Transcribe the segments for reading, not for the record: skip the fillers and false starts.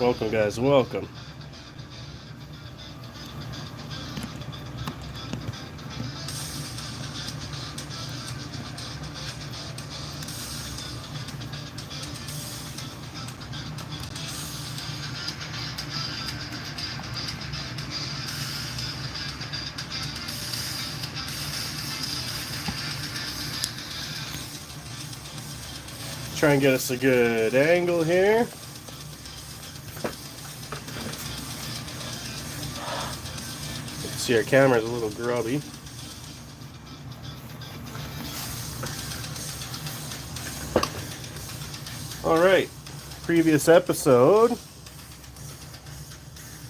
Welcome, guys. Welcome. Try and get us a good angle here. See, our camera's a little grubby. Alright, previous episode,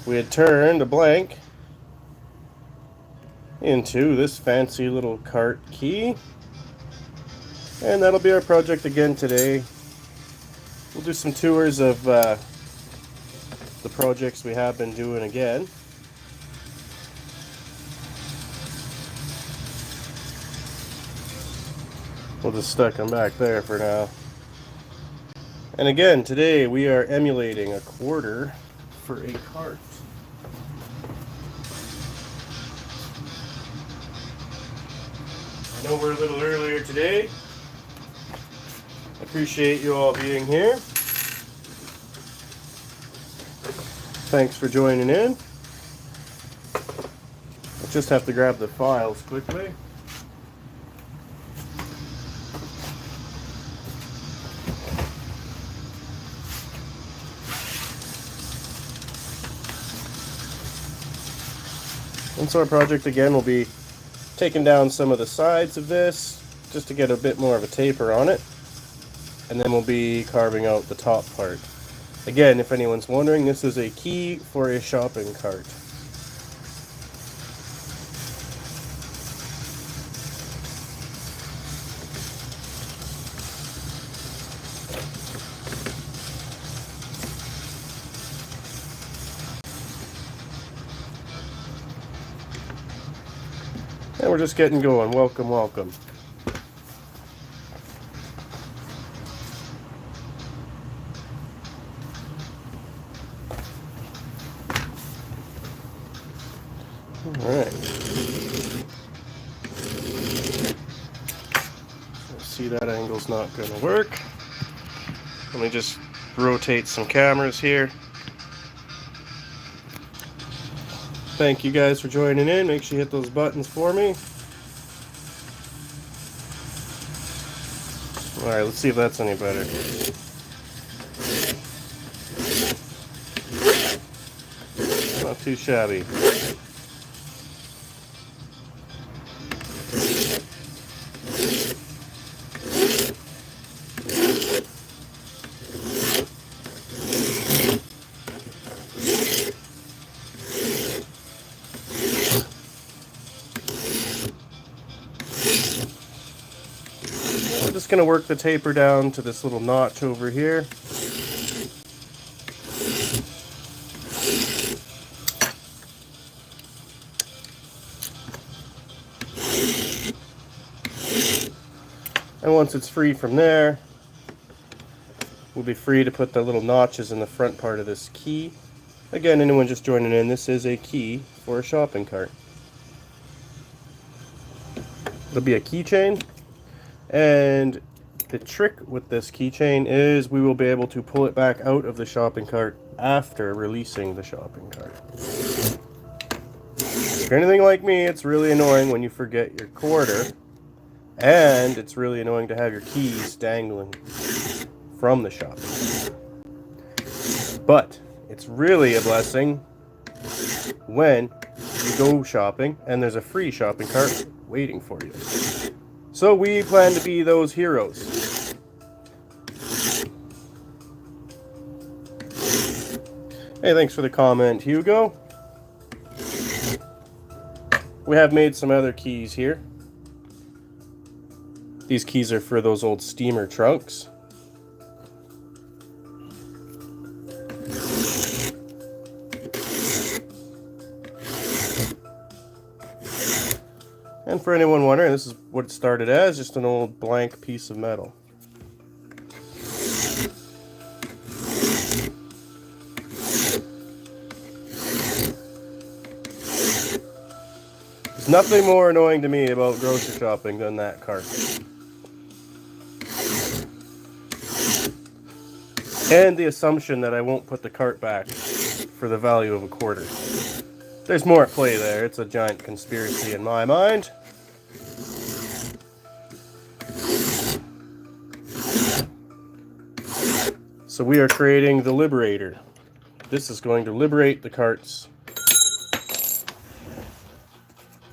we had turned a blank into this fancy little cart key. And that'll be our project again today. We'll do some tours of the projects we have been doing again. We'll just stick them back there for now. And again, today we are emulating a quarter for a cart. I know we're a little earlier today. Appreciate you all being here. Thanks for joining in. I just have to grab the files quickly. And so our project again will be taking down some of the sides of this just to get a bit more of a taper on it. And then we'll be carving out the top part. Again, if anyone's wondering, this is a key for a shopping cart. And we're just getting going. Welcome, welcome. Alright. See, that angle's not going to work. Let me just rotate some cameras here. Thank you guys for joining in. Make sure you hit those buttons for me. Alright, let's see if that's any better. Not too shabby. Just going to work the taper down to this little notch over here. And once it's free from there, we'll be free to put the little notches in the front part of this key. Again, anyone just joining in, this is a key for a shopping cart. It'll be a keychain. And the trick with this keychain is we will be able to pull it back out of the shopping cart after releasing the shopping cart. If you're anything like me, it's really annoying when you forget your quarter, and it's really annoying to have your keys dangling from the shopping cart. But it's really a blessing when you go shopping and there's a free shopping cart waiting for you. So we plan to be those heroes. Hey, thanks for the comment, Hugo. We have made some other keys here. These keys are for those old steamer trunks. And for anyone wondering, this is what it started as, just an old blank piece of metal. There's nothing more annoying to me about grocery shopping than that cart. And the assumption that I won't put the cart back for the value of a quarter. There's more at play there. It's a giant conspiracy in my mind. So we are creating the Liberator. This is going to liberate the carts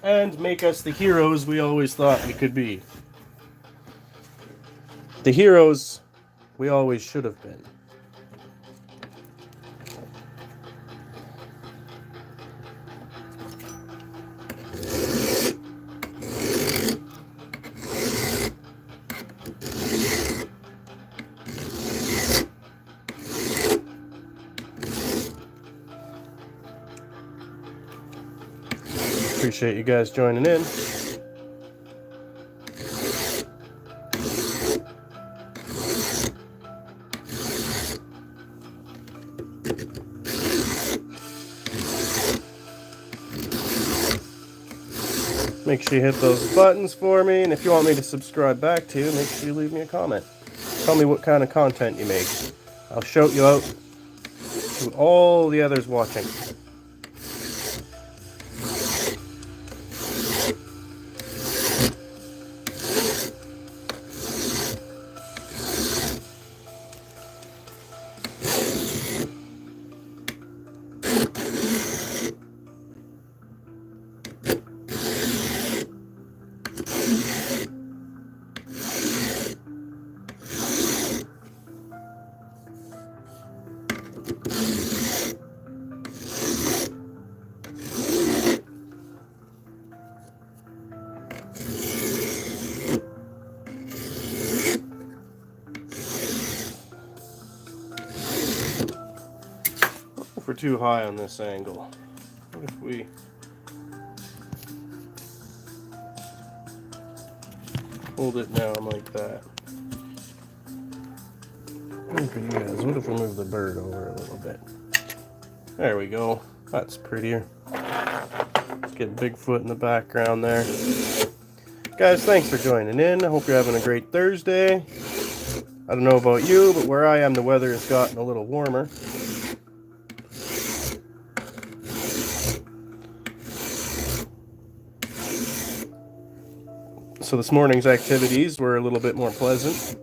and make us the heroes we always thought we could be. The heroes we always should have been. Appreciate you guys joining in. Make sure you hit those buttons for me, and if you want me to subscribe back to you, make sure you leave me a comment. Tell me what kind of content you make. I'll shout you out to all the others watching. If we're too high on this angle, what if we hold it down like that? What if we move the bird over a little bit? There we go. That's prettier. Let's get Bigfoot in the background there. Guys, thanks for joining in. I hope you're having a great Thursday. I don't know about you, but where I am, the weather has gotten a little warmer. So this morning's activities were a little bit more pleasant.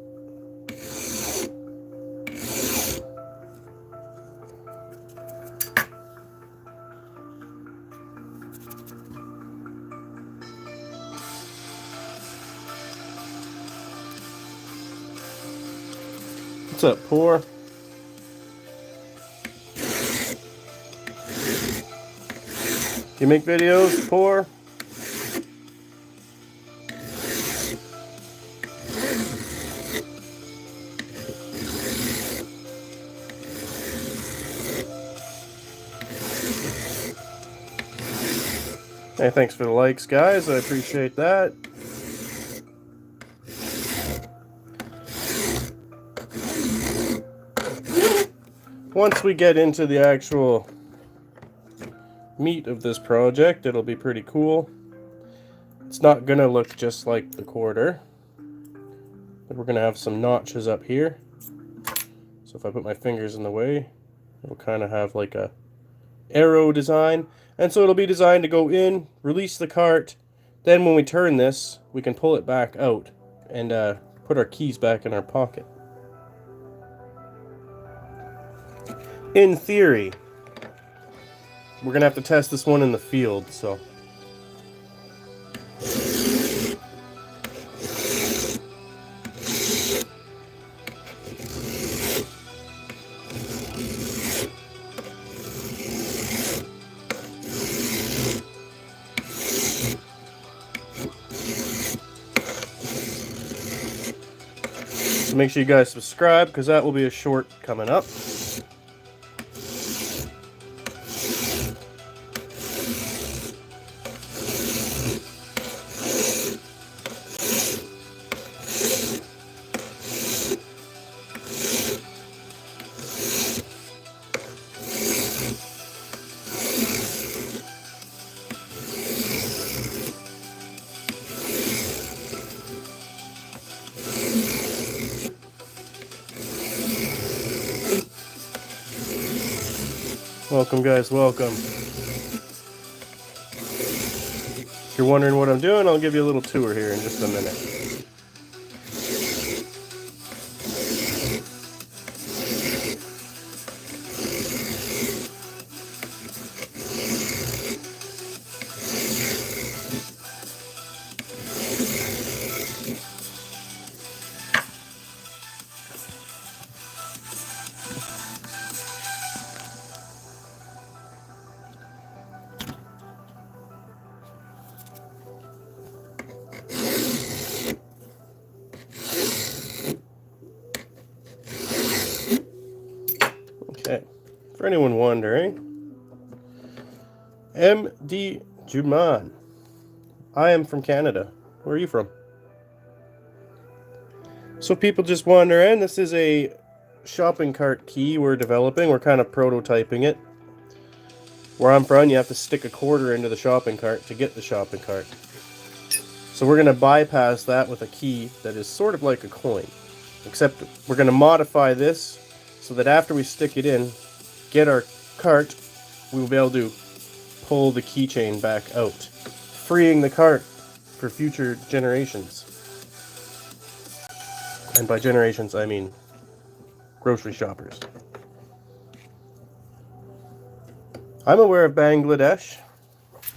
What's up, Poor? You make videos, Poor? Hey, thanks for the likes, guys. I appreciate that. Once we get into the actual meat of this project, it'll be pretty cool. It's not gonna look just like the quarter, but we're gonna have some notches up here. So if I put my fingers in the way, it'll kind of have like a arrow design. And so it'll be designed to go in, release the cart, then when we turn this, we can pull it back out and put our keys back in our pocket. In theory, we're gonna have to test this one in the field, so. So make sure you guys subscribe, because that will be a short coming up. Welcome, guys, welcome. If you're wondering what I'm doing, I'll give you a little tour here in just a minute. Okay, for anyone wondering, MD Juman. I am from Canada. Where are you from? So people just wondering, this is a shopping cart key we're developing. We're kind of prototyping it. Where I'm from, you have to stick a quarter into the shopping cart to get the shopping cart. So we're going to bypass that with a key that is sort of like a coin. Except we're going to modify this so that after we stick it in, get our cart, we will be able to pull the keychain back out, freeing the cart for future generations. And by generations, I mean grocery shoppers. I'm aware of Bangladesh.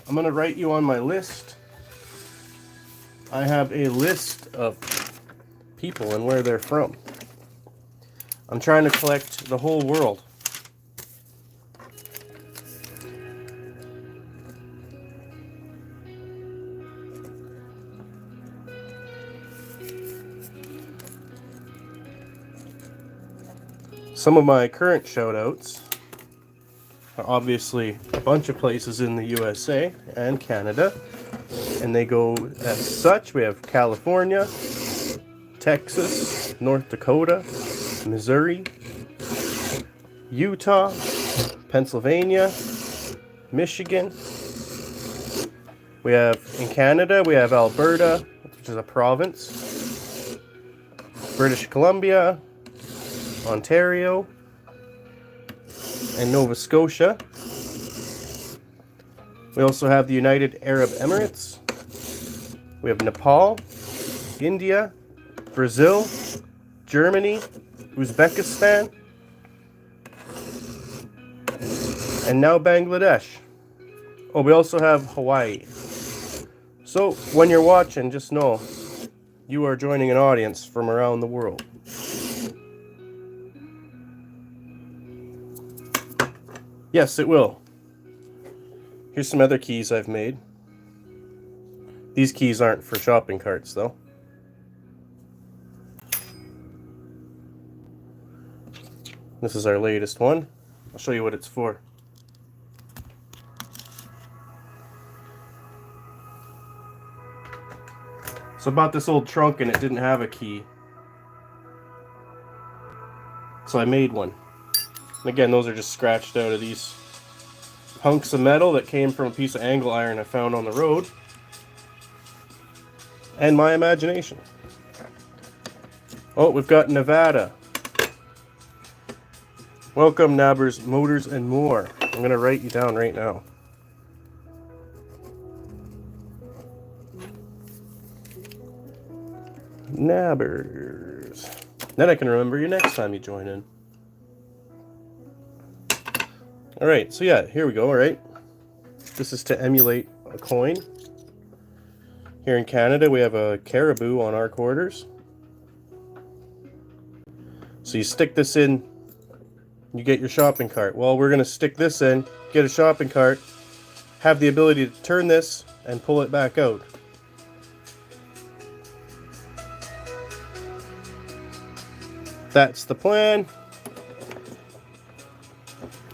I'm going to write you on my list. I have a list of people and where they're from. I'm trying to collect the whole world. Some of my current shoutouts are obviously a bunch of places in the USA and Canada, and they go as such. We have California, Texas, North Dakota, Missouri, Utah, Pennsylvania, Michigan. We have, in Canada, we have Alberta, which is a province, British Columbia, Ontario, and Nova Scotia. We also have the United Arab Emirates. We have Nepal, India, Brazil, Germany, Uzbekistan, and now Bangladesh. Oh, we also have Hawaii. So when you're watching, just know you are joining an audience from around the world. Yes, it will. Here's some other keys I've made. These keys aren't for shopping carts, though. This is our latest one. I'll show you what it's for. So I bought this old trunk and it didn't have a key. So I made one. And again, those are just scratched out of these hunks of metal that came from a piece of angle iron I found on the road. And my imagination. Oh, we've got Nevada. Welcome, Nabbers, Motors, and More. I'm going to write you down right now. Nabbers. Then I can remember you next time you join in. Alright, so yeah, here we go, alright. This is to emulate a coin. Here in Canada, we have a caribou on our quarters. So you stick this in, you get your shopping cart. Well, we're going to stick this in, get a shopping cart, have the ability to turn this and pull it back out. That's the plan.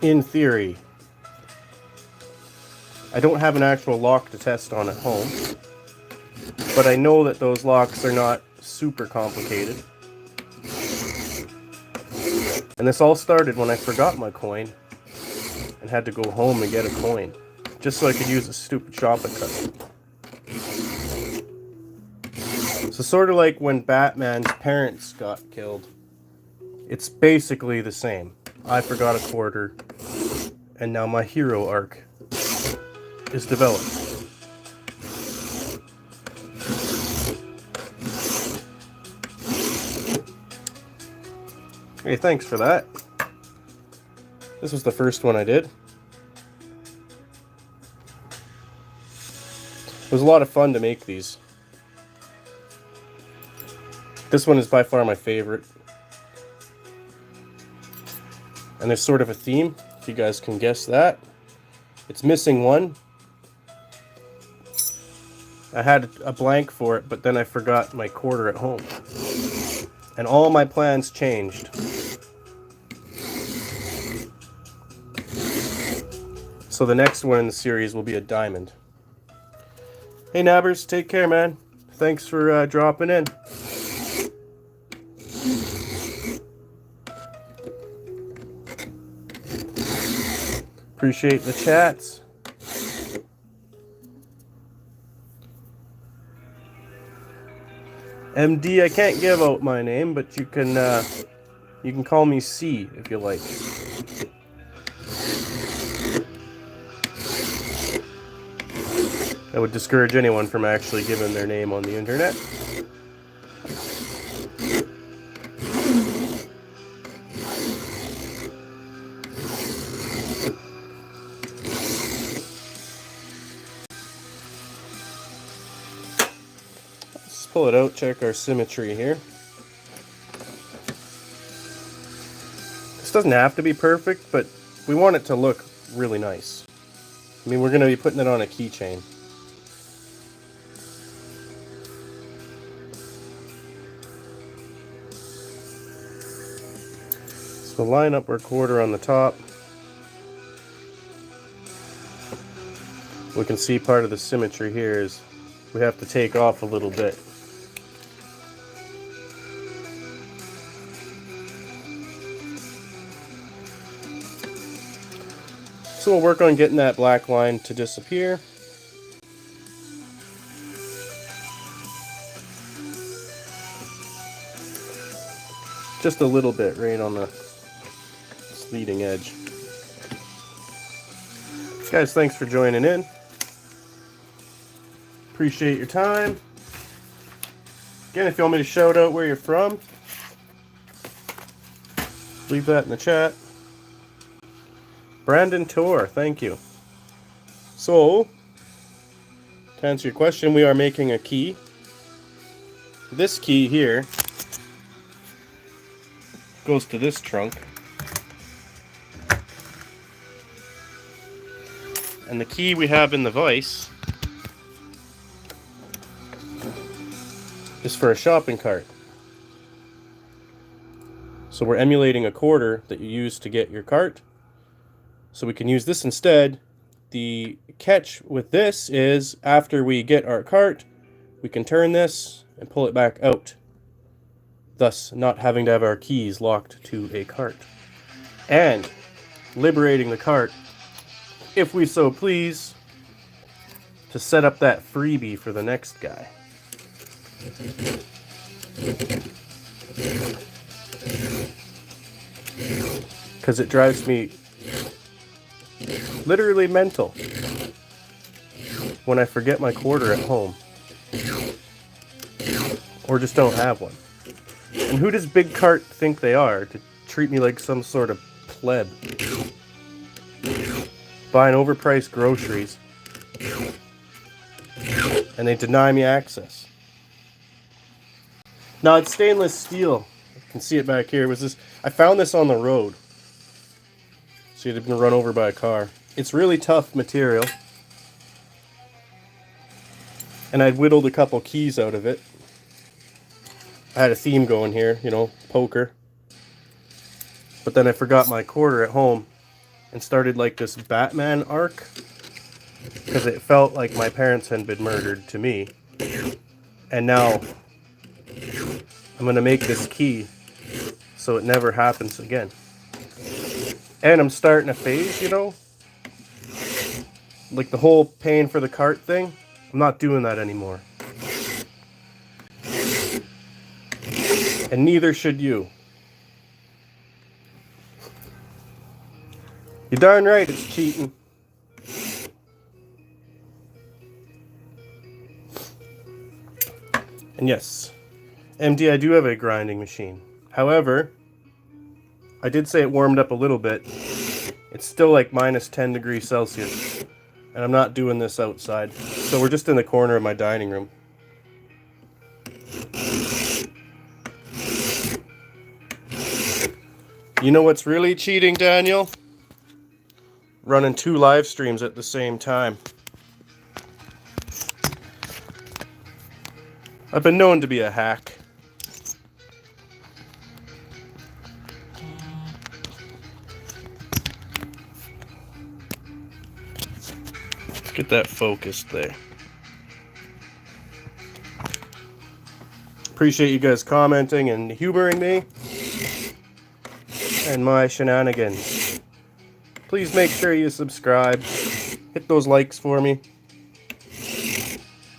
In theory. I don't have an actual lock to test on at home, but I know that those locks are not super complicated. And this all started when I forgot my coin and had to go home and get a coin, just so I could use a stupid shopping cart. So sort of like when Batman's parents got killed. It's basically the same. I forgot a quarter, And now my hero arc is developed. Hey, thanks for that. This was the first one I did. It was a lot of fun to make these. This one is by far my favorite. And there's sort of a theme, if you guys can guess that. It's missing one. I had a blank for it, but then I forgot my quarter at home. And all my plans changed. So the next one in the series will be a diamond. Hey Nabbers, take care, man. Thanks for dropping in. Appreciate the chats. MD, I can't give out my name, but you can call me C if you like. I would discourage anyone from actually giving their name on the internet. Let's pull it out, check our symmetry here. This doesn't have to be perfect, but we want it to look really nice. I mean, we're going to be putting it on a keychain. So line up our quarter on the top. We can see part of the symmetry here is we have to take off a little bit. So we'll work on getting that black line to disappear. Just a little bit right on the leading edge. Guys, thanks for joining in. Appreciate your time. Again, if you want me to shout out where you're from, leave that in the chat. Brandon Tor, thank you. So, to answer your question, we are making a key. This key here goes to this trunk. And the key we have in the vise is for a shopping cart. So we're emulating a quarter that you use to get your cart. So we can use this instead. The catch with this is after we get our cart, we can turn this and pull it back out, thus not having to have our keys locked to a cart. And liberating the cart, if we so please, to set up that freebie for the next guy. Because it drives me literally mental when I forget my quarter at home. Or just don't have one. And who does Big Cart think they are to treat me like some sort of pleb? Buying overpriced groceries. And they deny me access. Now it's stainless steel. You can see it back here. It was this. I found this on the road. See, it had been run over by a car. It's really tough material. And I'd whittled a couple keys out of it. I had a theme going here, you know, poker. But then I forgot my quarter at home and started like this Batman arc. Because it felt like my parents had been murdered to me. And now I'm going to make this key so it never happens again. And I'm starting a phase, you know? Like the whole paying for the cart thing. I'm not doing that anymore. And neither should you. You're darn right it's cheating. And yes, MD, I do have a grinding machine. However, I did say it warmed up a little bit. It's still like minus 10 degrees Celsius. And I'm not doing this outside. So we're just in the corner of my dining room. You know what's really cheating, Daniel? Running 2 live streams at the same time. I've been known to be a hack. Let's get that focused there. Appreciate you guys commenting and humoring me and my shenanigans. Please make sure you subscribe. Hit those likes for me.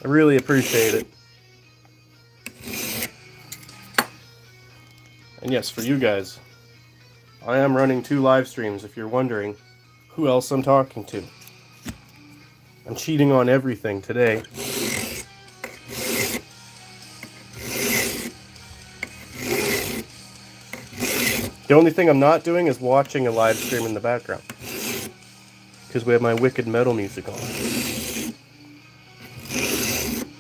I really appreciate it. And yes, for you guys, I am running 2 live streams if you're wondering who else I'm talking to. I'm cheating on everything today. The only thing I'm not doing is watching a live stream in the background. Because we have my wicked metal music on.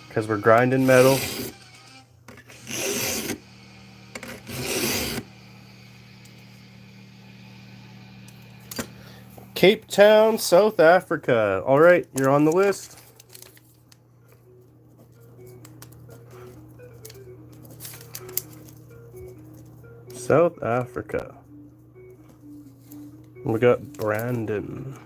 Because we're grinding metal. Cape Town, South Africa. Alright, you're on the list. South Africa. We got Brandon.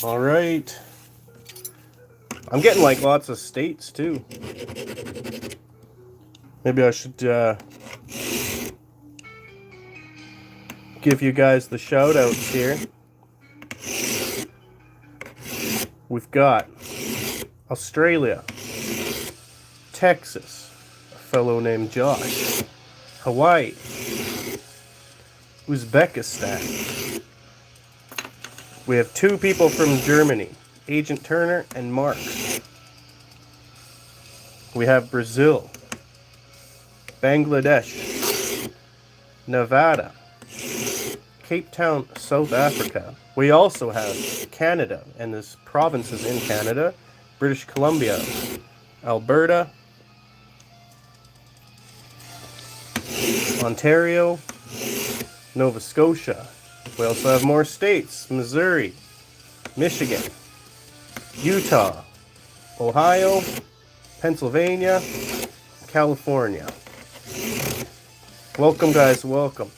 Alright. I'm getting like lots of states too. Maybe I should give you guys the shout outs here. We've got Australia, Texas, a fellow named Josh, Hawaii, Uzbekistan. We have 2 people from Germany, Agent Turner and Mark. We have Brazil, Bangladesh, Nevada, Cape Town, South Africa. We also have Canada, and there's provinces in Canada, British Columbia, Alberta, Ontario, Nova Scotia. We also have more states, Missouri, Michigan, Utah, Ohio, Pennsylvania, California. Welcome, guys, welcome.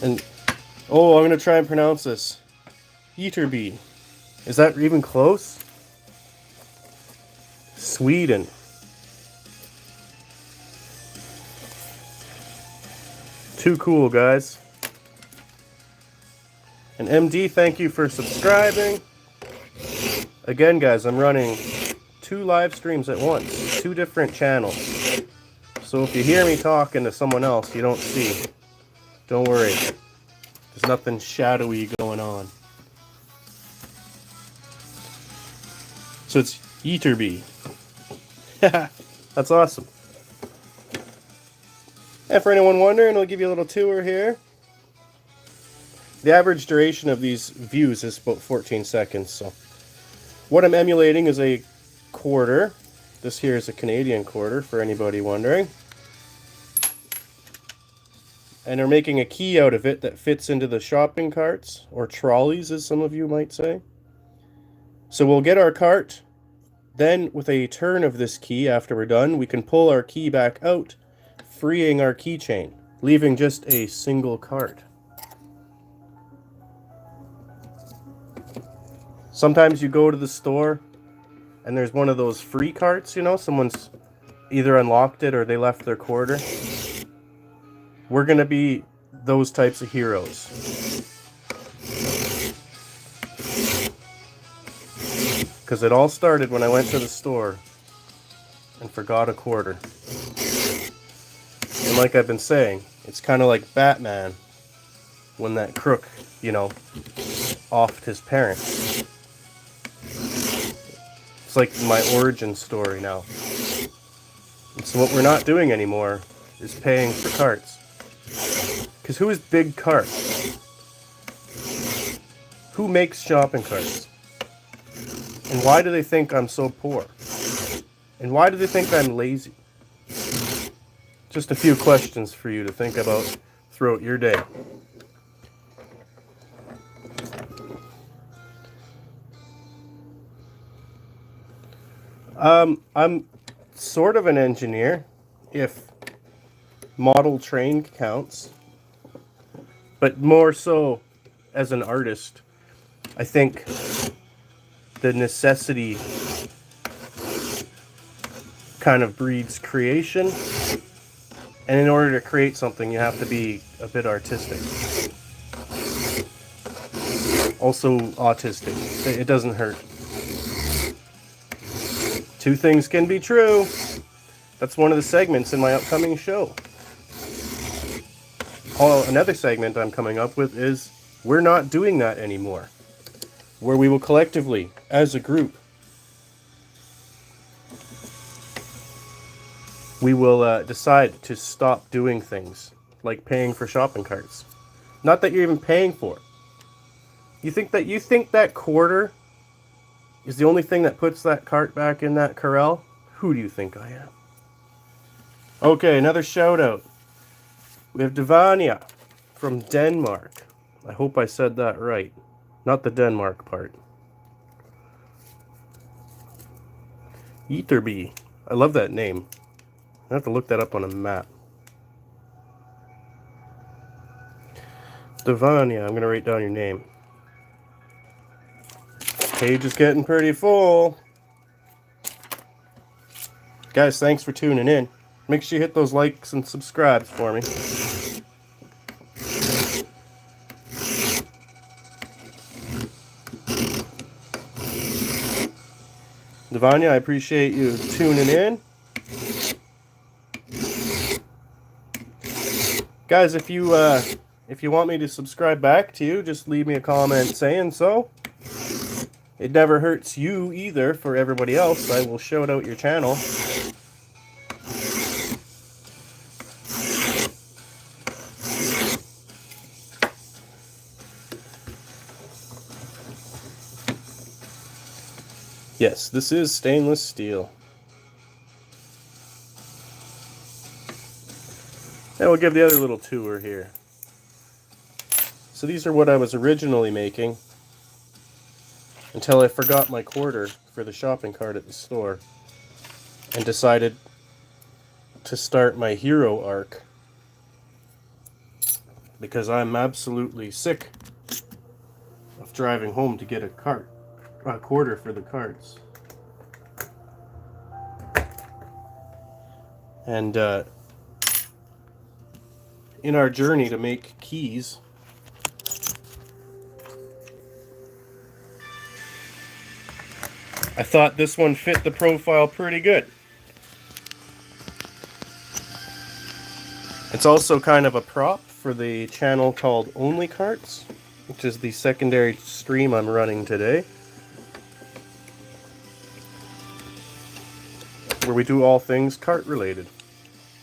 And, oh, I'm going to try and pronounce this. Ytterby. Is that even close? Sweden. Too cool, guys. And MD, thank you for subscribing. Again, guys, I'm running 2 live streams at once. 2 different channels. So if you hear me talking to someone else you don't see, don't worry. There's nothing shadowy going on. So it's Ytterby. That's awesome. And for anyone wondering, I'll give you a little tour here. The average duration of these views is about 14 seconds. So what I'm emulating is a quarter. This here is a Canadian quarter, for anybody wondering. And they're making a key out of it that fits into the shopping carts, or trolleys as some of you might say. So we'll get our cart, then with a turn of this key after we're done, we can pull our key back out, freeing our keychain, leaving just a single cart. Sometimes you go to the store and there's one of those free carts, you know, someone's either unlocked it or they left their quarter. We're going to be those types of heroes. Because it all started when I went to the store and forgot a quarter. And like I've been saying, it's kind of like Batman when that crook, you know, offed his parents. It's like my origin story now. And so what we're not doing anymore is paying for carts. Because who is Big Cart? Who makes shopping carts? And why do they think I'm so poor? And why do they think I'm lazy? Just a few questions for you to think about throughout your day. I'm sort of an engineer, if model train counts, but more so as an artist. I think the necessity kind of breeds creation, and in order to create something, you have to be a bit artistic. Also autistic. It doesn't hurt. Two things can be true. That's one of the segments in my upcoming show. Another segment I'm coming up with is we're not doing that anymore, where we will collectively, as a group, we will decide to stop doing things like paying for shopping carts. Not that you're even paying for it. You think that quarter is the only thing that puts that cart back in that corral? Who do you think I am? Okay, another shout out. We have Devania from Denmark. I hope I said that right. Not the Denmark part. Eaterby. I love that name. I have to look that up on a map. Devania, I'm going to write down your name. Page is getting pretty full. Guys, thanks for tuning in. Make sure you hit those likes and subscribes for me. Devanya, I appreciate you tuning in. Guys, if you want me to subscribe back to you, just leave me a comment saying so. It never hurts you either for everybody else. I will shout out your channel. Yes, this is stainless steel. And we'll give the other little tour here. So these are what I was originally making until I forgot my quarter for the shopping cart at the store and decided to start my hero arc because I'm absolutely sick of driving home to get a quarter for the carts. And in our journey to make keys, I thought this one fit the profile pretty good. It's also kind of a prop for the channel called Only Carts, which is the secondary stream I'm running today, where we do all things cart related,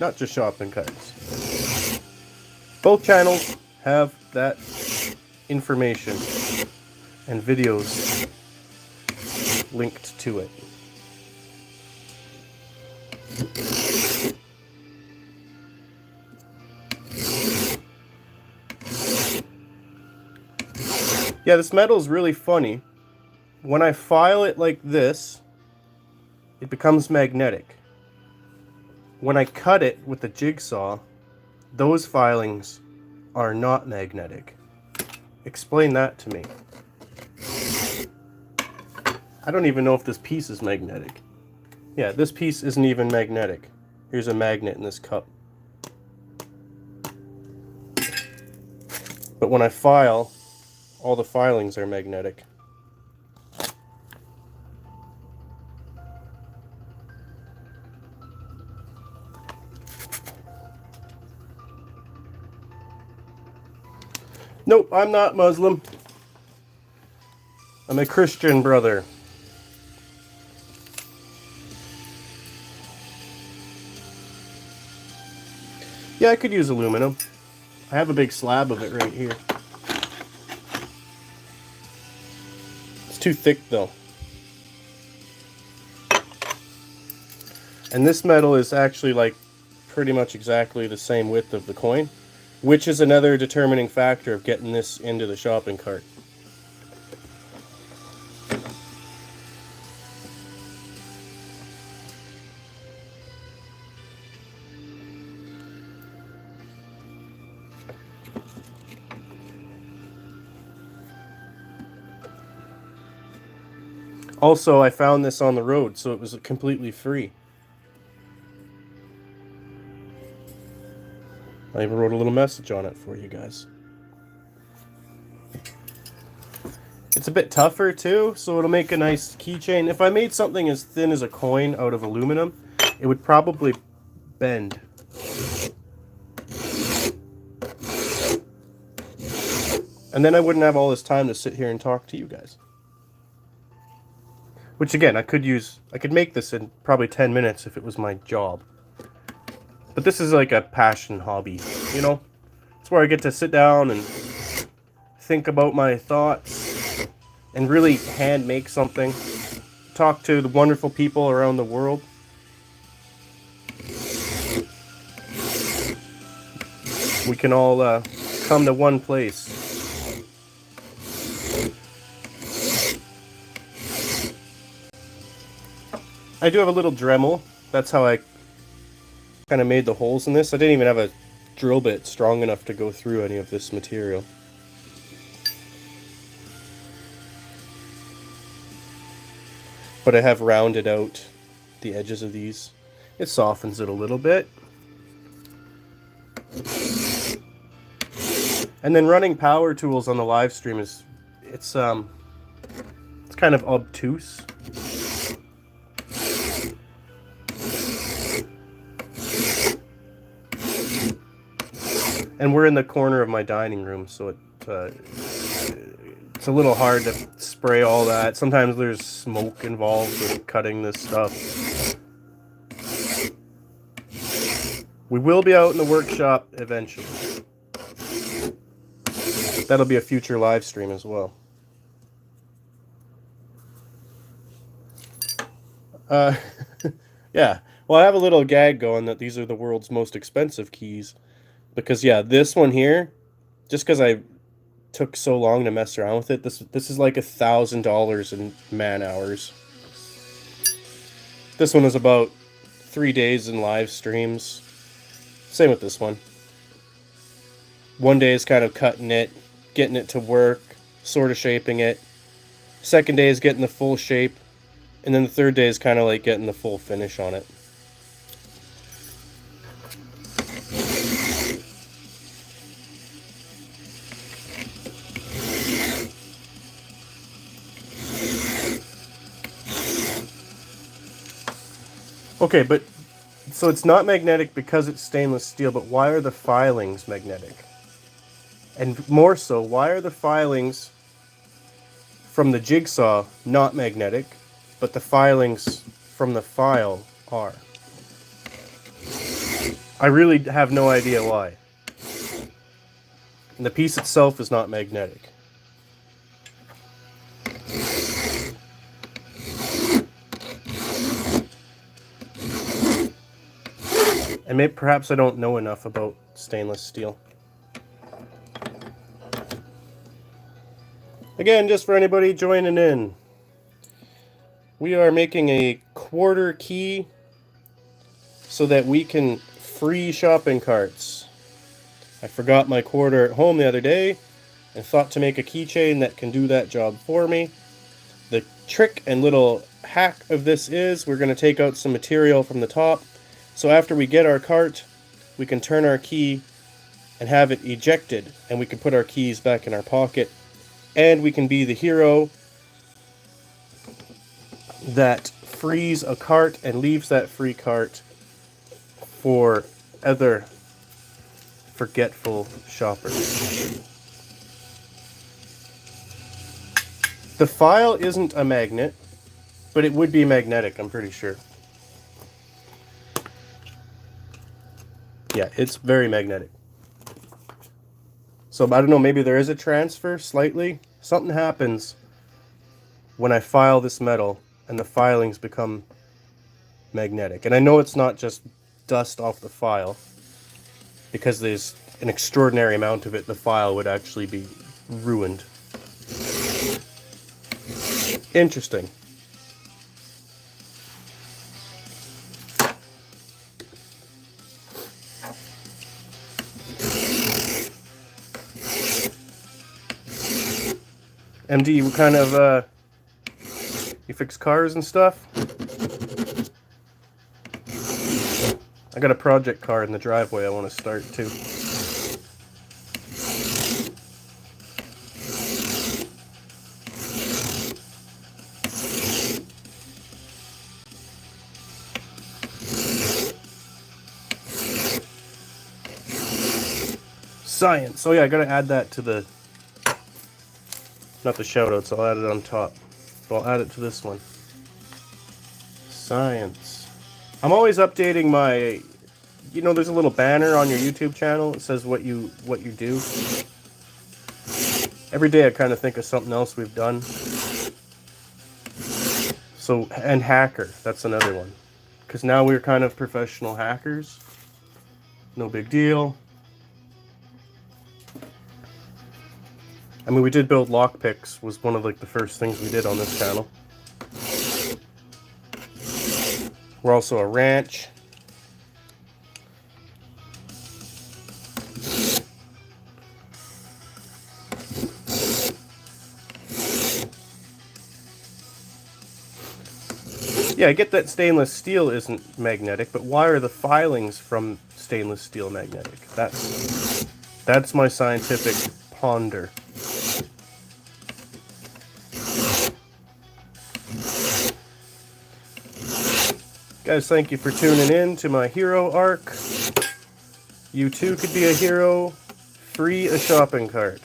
not just shopping carts. Both channels have that information and videos linked to it. Yeah, this metal is really funny. When I file it like this, it becomes magnetic. When I cut it with a jigsaw, those filings are not magnetic. Explain that to me. I don't even know if this piece is magnetic. Yeah, this piece isn't even magnetic. Here's a magnet in this cup. But when I file, all the filings are magnetic. Nope, I'm not Muslim. I'm a Christian brother. Yeah, I could use aluminum. I have a big slab of it right here. It's too thick though. And this metal is actually like pretty much exactly the same width of the coin, which is another determining factor of getting this into the shopping cart. Also, I found this on the road, so it was completely free. I even wrote a little message on it for you guys. It's a bit tougher too, so it'll make a nice keychain. If I made something as thin as a coin out of aluminum, it would probably bend. And then I wouldn't have all this time to sit here and talk to you guys. Which again, I could make this in probably 10 minutes if it was my job. But this is like a passion hobby, you know? It's where I get to sit down and think about my thoughts and really hand make something. Talk to the wonderful people around the world. We can all come to one place. I do have a little Dremel. That's how I kind of made the holes in this. I didn't even have a drill bit strong enough to go through any of this material. But I have rounded out the edges of these. It softens it a little bit. And then running power tools on the live stream it's kind of obtuse. And we're in the corner of my dining room, so it's a little hard to spray all that. Sometimes there's smoke involved with cutting this stuff. We will be out in the workshop eventually. That'll be a future live stream as well. Yeah, well, I have a little gag going that these are the world's most expensive keys. Because yeah, this one here, just because I took so long to mess around with it, this is like $1,000 in man hours. This one was about 3 days in live streams. Same with this one. One day is kind of cutting it, getting it to work, sort of shaping it. Second day is getting the full shape, and then the third day is kind of like getting the full finish on it. Okay, but so it's not magnetic because it's stainless steel, but why are the filings magnetic? And more so, why are the filings from the jigsaw not magnetic, but the filings from the file are? I really have no idea why. And the piece itself is not magnetic. And maybe perhaps I don't know enough about stainless steel. Again, just for anybody joining in, we are making a quarter key so that we can free shopping carts. I forgot my quarter at home the other day and thought to make a keychain that can do that job for me. The trick and little hack of this is we're going to take out some material from the top. So after we get our cart, we can turn our key and have it ejected, and we can put our keys back in our pocket, and we can be the hero that frees a cart and leaves that free cart for other forgetful shoppers. The file isn't a magnet, but it would be magnetic, I'm pretty sure. Yeah, it's very magnetic. So I don't know, maybe there is a transfer slightly. Something happens when I file this metal and the filings become magnetic. And I know it's not just dust off the file, because there's an extraordinary amount of it. The file would actually be ruined. Interesting. MD, what kind of, you fix cars and stuff? I got a project car in the driveway I want to start too. Science. Oh yeah, I gotta add that to the, not the shoutouts, I'll add it on top. But I'll add it to this one. Science. I'm always updating my, you know, there's a little banner on your YouTube channel that says what you do. Every day I kind of think of something else we've done. So, and hacker, that's another one. Because now we're kind of professional hackers. No big deal. I mean, we did build lockpicks, was one of like the first things we did on this channel. We're also a ranch. Yeah, I get that stainless steel isn't magnetic, but why are the filings from stainless steel magnetic? That's my scientific ponder. Guys, thank you for tuning in to my hero arc. You too could be a hero. Free a shopping cart.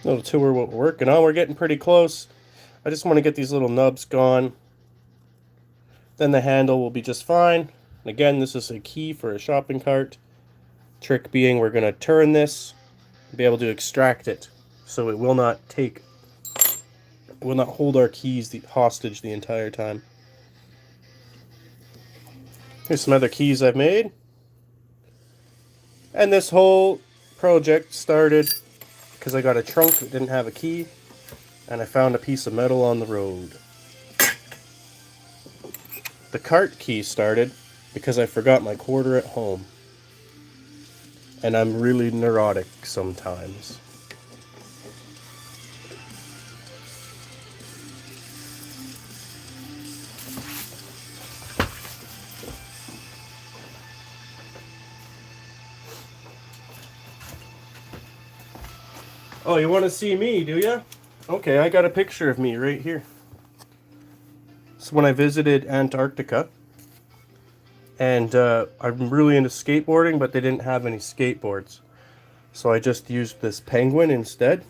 Little tour what we're working on. We're getting pretty close. I just want to get these little nubs gone. Then the handle will be just fine. And again, this is a key for a shopping cart. Trick being, we're going to turn this and be able to extract it, so it will not hold our keys hostage the entire time. Here's some other keys I've made. And this whole project started because I got a trunk that didn't have a key, and I found a piece of metal on the road. The cart key started because I forgot my quarter at home. And I'm really neurotic sometimes. Oh, you want to see me, do you? Okay, I got a picture of me right here. It's when I visited Antarctica. And I'm really into skateboarding, but they didn't have any skateboards. So I just used this penguin instead.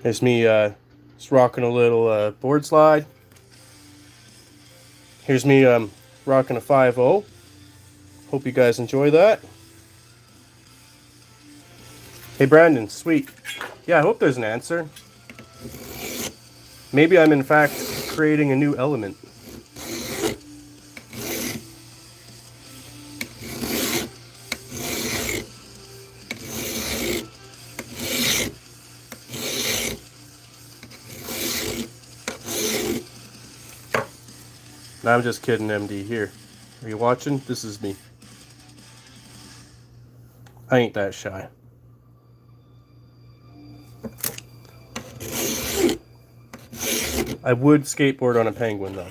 There's me just rocking a little board slide. Here's me rocking a 5.0. Hope you guys enjoy that. Hey Brandon, sweet. Yeah, I hope there's an answer. Maybe I'm in fact creating a new element. No, I'm just kidding, MD. Here. Are you watching? This is me. I ain't that shy. I would skateboard on a penguin, though.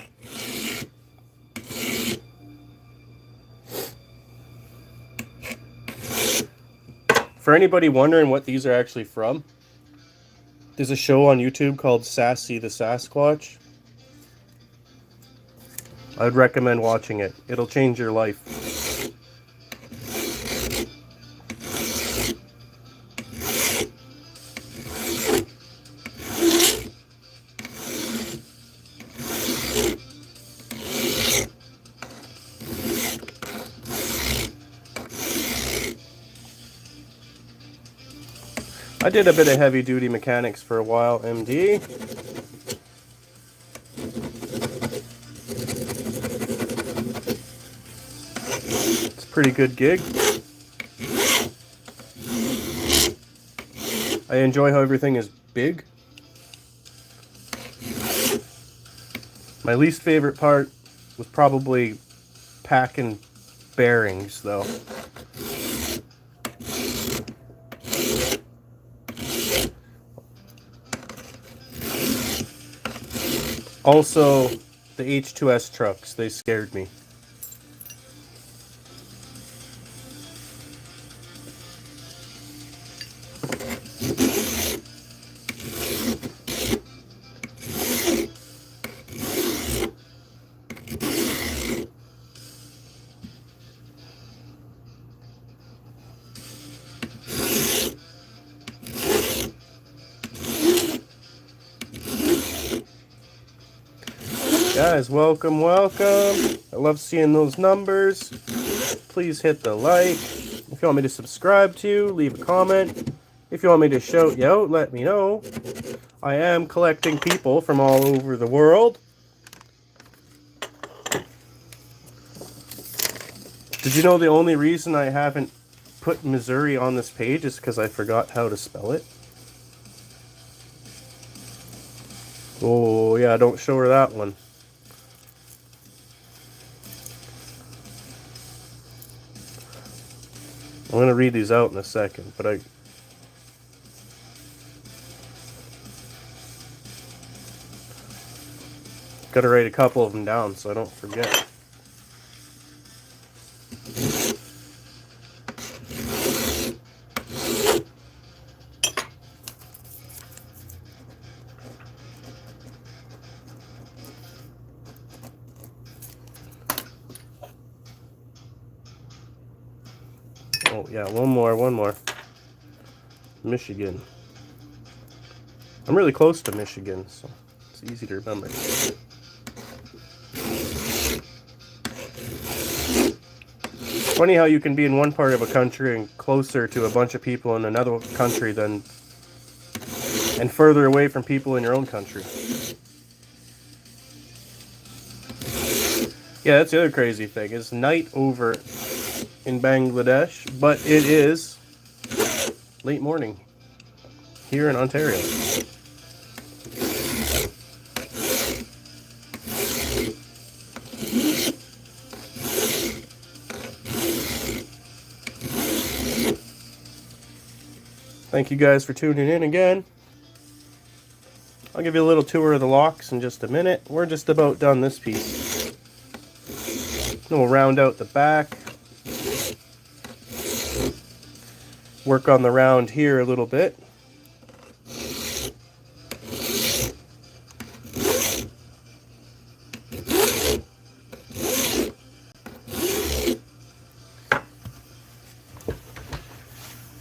For anybody wondering what these are actually from, there's a show on YouTube called Sassy the Sasquatch. I'd recommend watching it. It'll change your life. I did a bit of heavy duty mechanics for a while, MD. It's a pretty good gig. I enjoy how everything is big. My least favorite part was probably packing bearings, though. Also, the H2S trucks, they scared me. Guys, welcome, welcome. I love seeing those numbers. Please hit the like. If you want me to subscribe to you, leave a comment. If you want me to shout you out, let me know. I am collecting people from all over the world. Did you know the only reason I haven't put Missouri on this page is because I forgot how to spell it? Oh, yeah, don't show her that one. I'm going to read these out in a second, but I got to write a couple of them down so I don't forget. Oh, yeah, one more. Michigan. I'm really close to Michigan, so it's easy to remember. Funny how you can be in one part of a country and closer to a bunch of people in another country than and further away from people in your own country. Yeah, that's the other crazy thing. It's night over in Bangladesh, but it is late morning here in Ontario. Thank you guys for tuning in again. I'll give you a little tour of the locks in just a minute. We're just about done this piece. Then we'll round out the back. Work on the round here a little bit.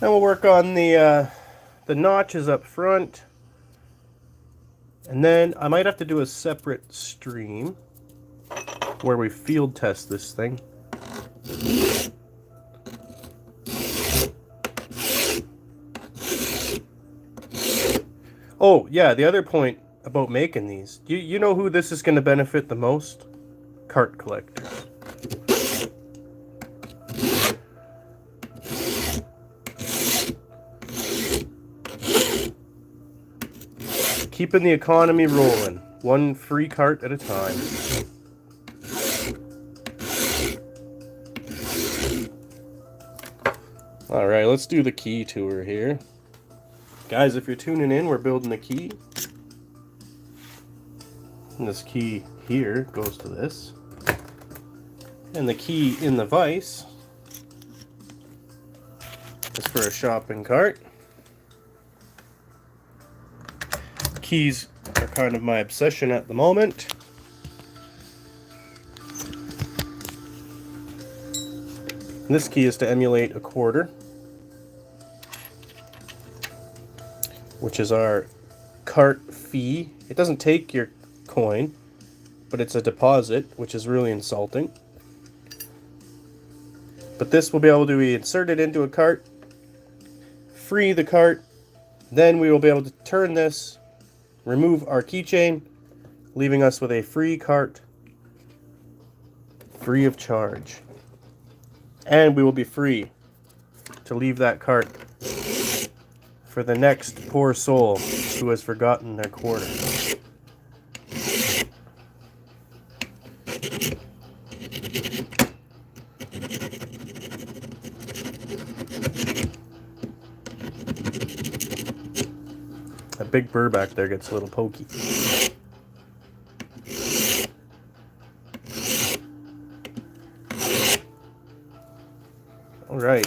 Then we'll work on the notches up front. And then I might have to do a separate stream where we field test this thing. Oh, yeah, the other point about making these. You know who this is going to benefit the most? Cart collectors. Keeping the economy rolling, one free cart at a time. Alright, let's do the key tour here. Guys, if you're tuning in, we're building a key. And this key here goes to this. And the key in the vise is for a shopping cart. Keys are kind of my obsession at the moment. And this key is to emulate a quarter, which is our cart fee. It doesn't take your coin, but it's a deposit, which is really insulting. But this will be able to be inserted into a cart, free the cart, then we will be able to turn this, remove our keychain, leaving us with a free cart, free of charge. And we will be free to leave that cart for the next poor soul who has forgotten their quarter. That big burr back there gets a little pokey. Alright,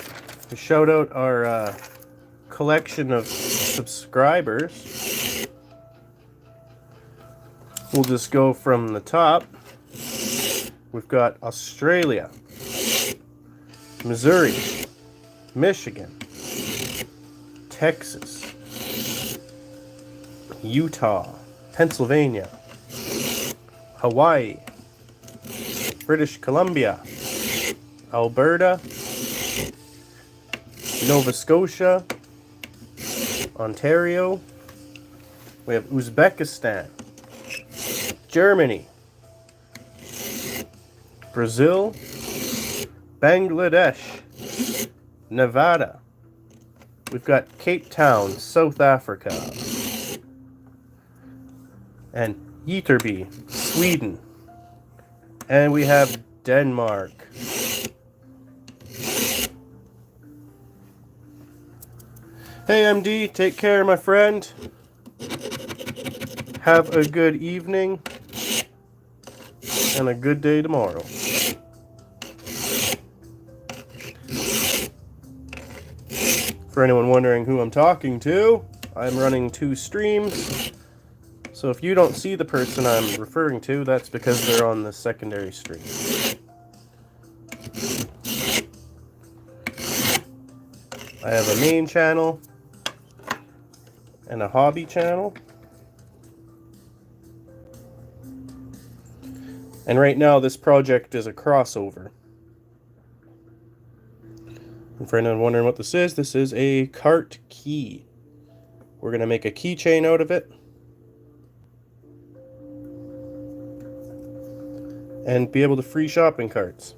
to shout out our collection of subscribers, we'll just go from the top. We've got Australia, Missouri, Michigan, Texas, Utah, Pennsylvania, Hawaii, British Columbia, Alberta, Nova Scotia, Ontario, we have Uzbekistan, Germany, Brazil, Bangladesh, Nevada, we've got Cape Town, South Africa, and Ytterby, Sweden, and we have Denmark. Hey MD, take care my friend. Have a good evening and a good day tomorrow. For anyone wondering who I'm talking to, I'm running 2 streams. So if you don't see the person I'm referring to, that's because they're on the secondary stream. I have a main channel and a hobby channel. And right now this project is a crossover. And for anyone wondering what this is a cart key. We're going to make a keychain out of it. And be able to free shopping carts.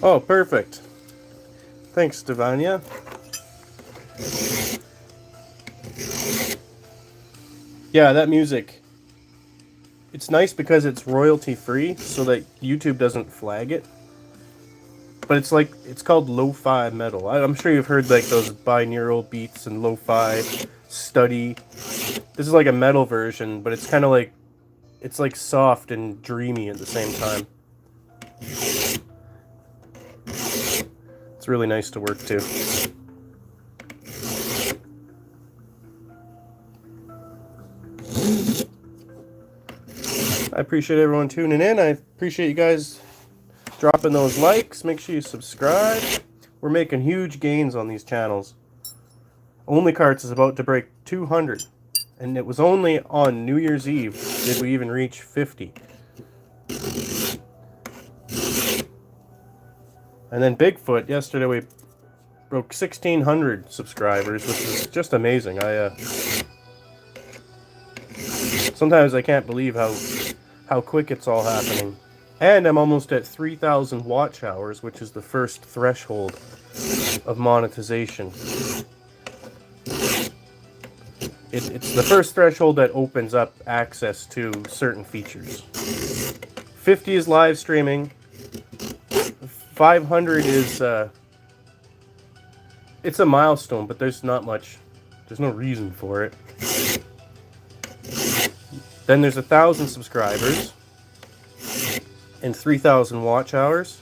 Oh, perfect. Thanks, Devania. Yeah, that music. It's nice because it's royalty free, so that YouTube doesn't flag it. But it's called lo-fi metal. I'm sure you've heard like those binaural beats and lo-fi study. This is like a metal version, but it's kind of like, it's like soft and dreamy at the same time. It's really nice to work to. I appreciate everyone tuning in. I appreciate you guys dropping those likes. Make sure you subscribe. We're making huge gains on these channels. Only Carts is about to break 200. And it was only on New Year's Eve did we even reach 50. And then Bigfoot, yesterday we broke 1,600 subscribers, which is just amazing. Sometimes I can't believe how quick it's all happening. And I'm almost at 3,000 watch hours, which is the first threshold of monetization. It's the first threshold that opens up access to certain features. 50 is live streaming. 500 is it's a milestone, but there's no reason for it. Then there's 1,000 subscribers and 3,000 watch hours.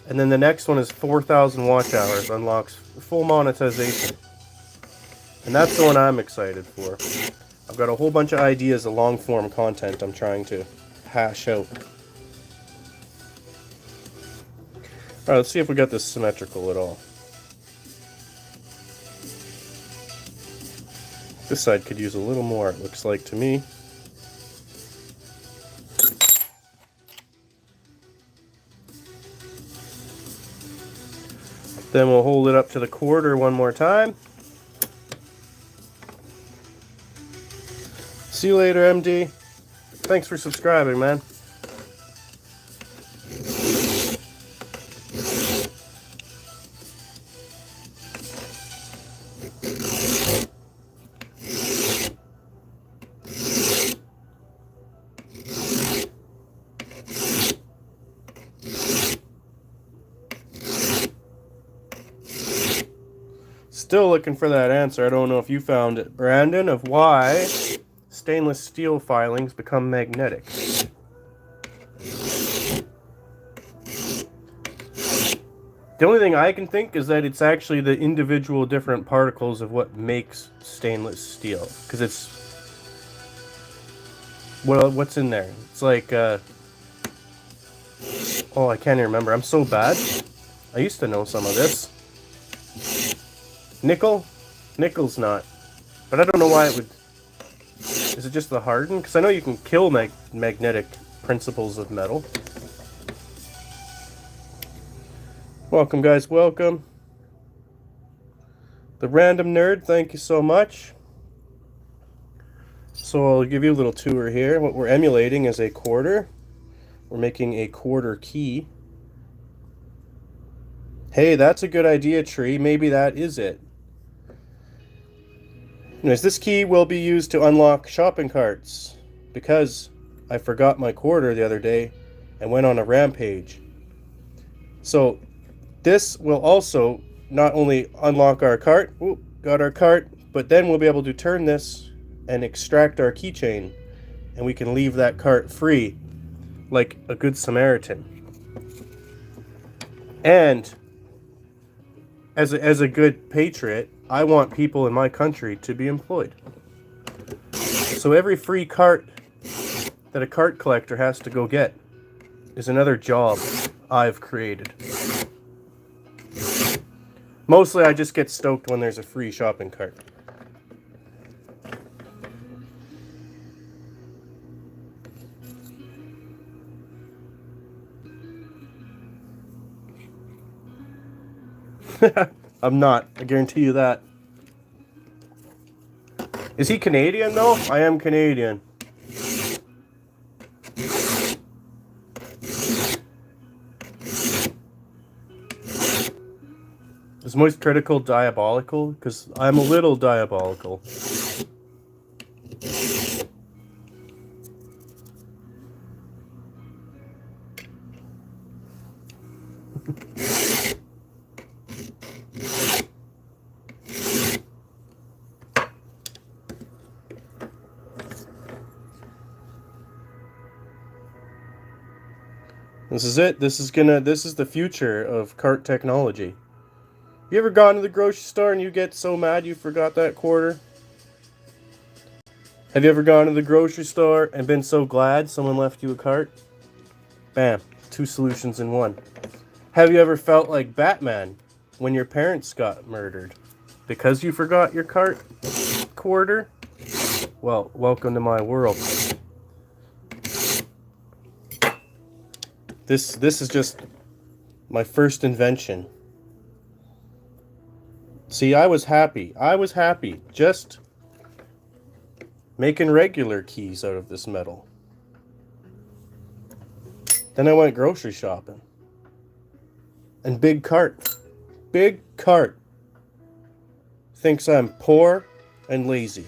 And then the next one is 4,000 watch hours, unlocks full monetization. And that's the one I'm excited for. I've got a whole bunch of ideas of long-form content I'm trying to hash out. Alright, let's see if we got this symmetrical at all. This side could use a little more, it looks like to me. Then we'll hold it up to the quarter one more time. See you later, MD. Thanks for subscribing, man. Still looking for that answer. I don't know if you found it, Brandon, of why stainless steel filings become magnetic. The only thing I can think is that it's actually the individual different particles of what makes stainless steel. Because it's... well, what's in there? It's like... oh, I can't even remember. I'm so bad. I used to know some of this. Nickel? Nickel's not. But I don't know why it would... is it just the harden? Because I know you can kill magnetic principles of metal. Welcome, guys. Welcome. The Random Nerd, thank you so much. So I'll give you a little tour here. What we're emulating is a quarter. We're making a quarter key. Hey, that's a good idea, Tree. Maybe that is it. Anyways, this key will be used to unlock shopping carts because I forgot my quarter the other day and went on a rampage. So this will also not only unlock our cart, got our cart, but then we'll be able to turn this and extract our keychain, and we can leave that cart free like a good Samaritan. And as a good patriot, I want people in my country to be employed. So every free cart that a cart collector has to go get is another job I've created. Mostly I just get stoked when there's a free shopping cart. I'm not, I guarantee you that. Is he Canadian though? I am Canadian. Is Moist Critical diabolical? Because I'm a little diabolical. This is it. This is the future of cart technology. You ever gone to the grocery store and you get so mad you forgot that quarter? Have you ever gone to the grocery store and been so glad someone left you a cart? Bam, 2 solutions in one. Have you ever felt like Batman when your parents got murdered because you forgot your quarter? Well, welcome to my world. This is just my first invention. See, I was happy. Just making regular keys out of this metal. Then I went grocery shopping. And Big Cart thinks I'm poor and lazy.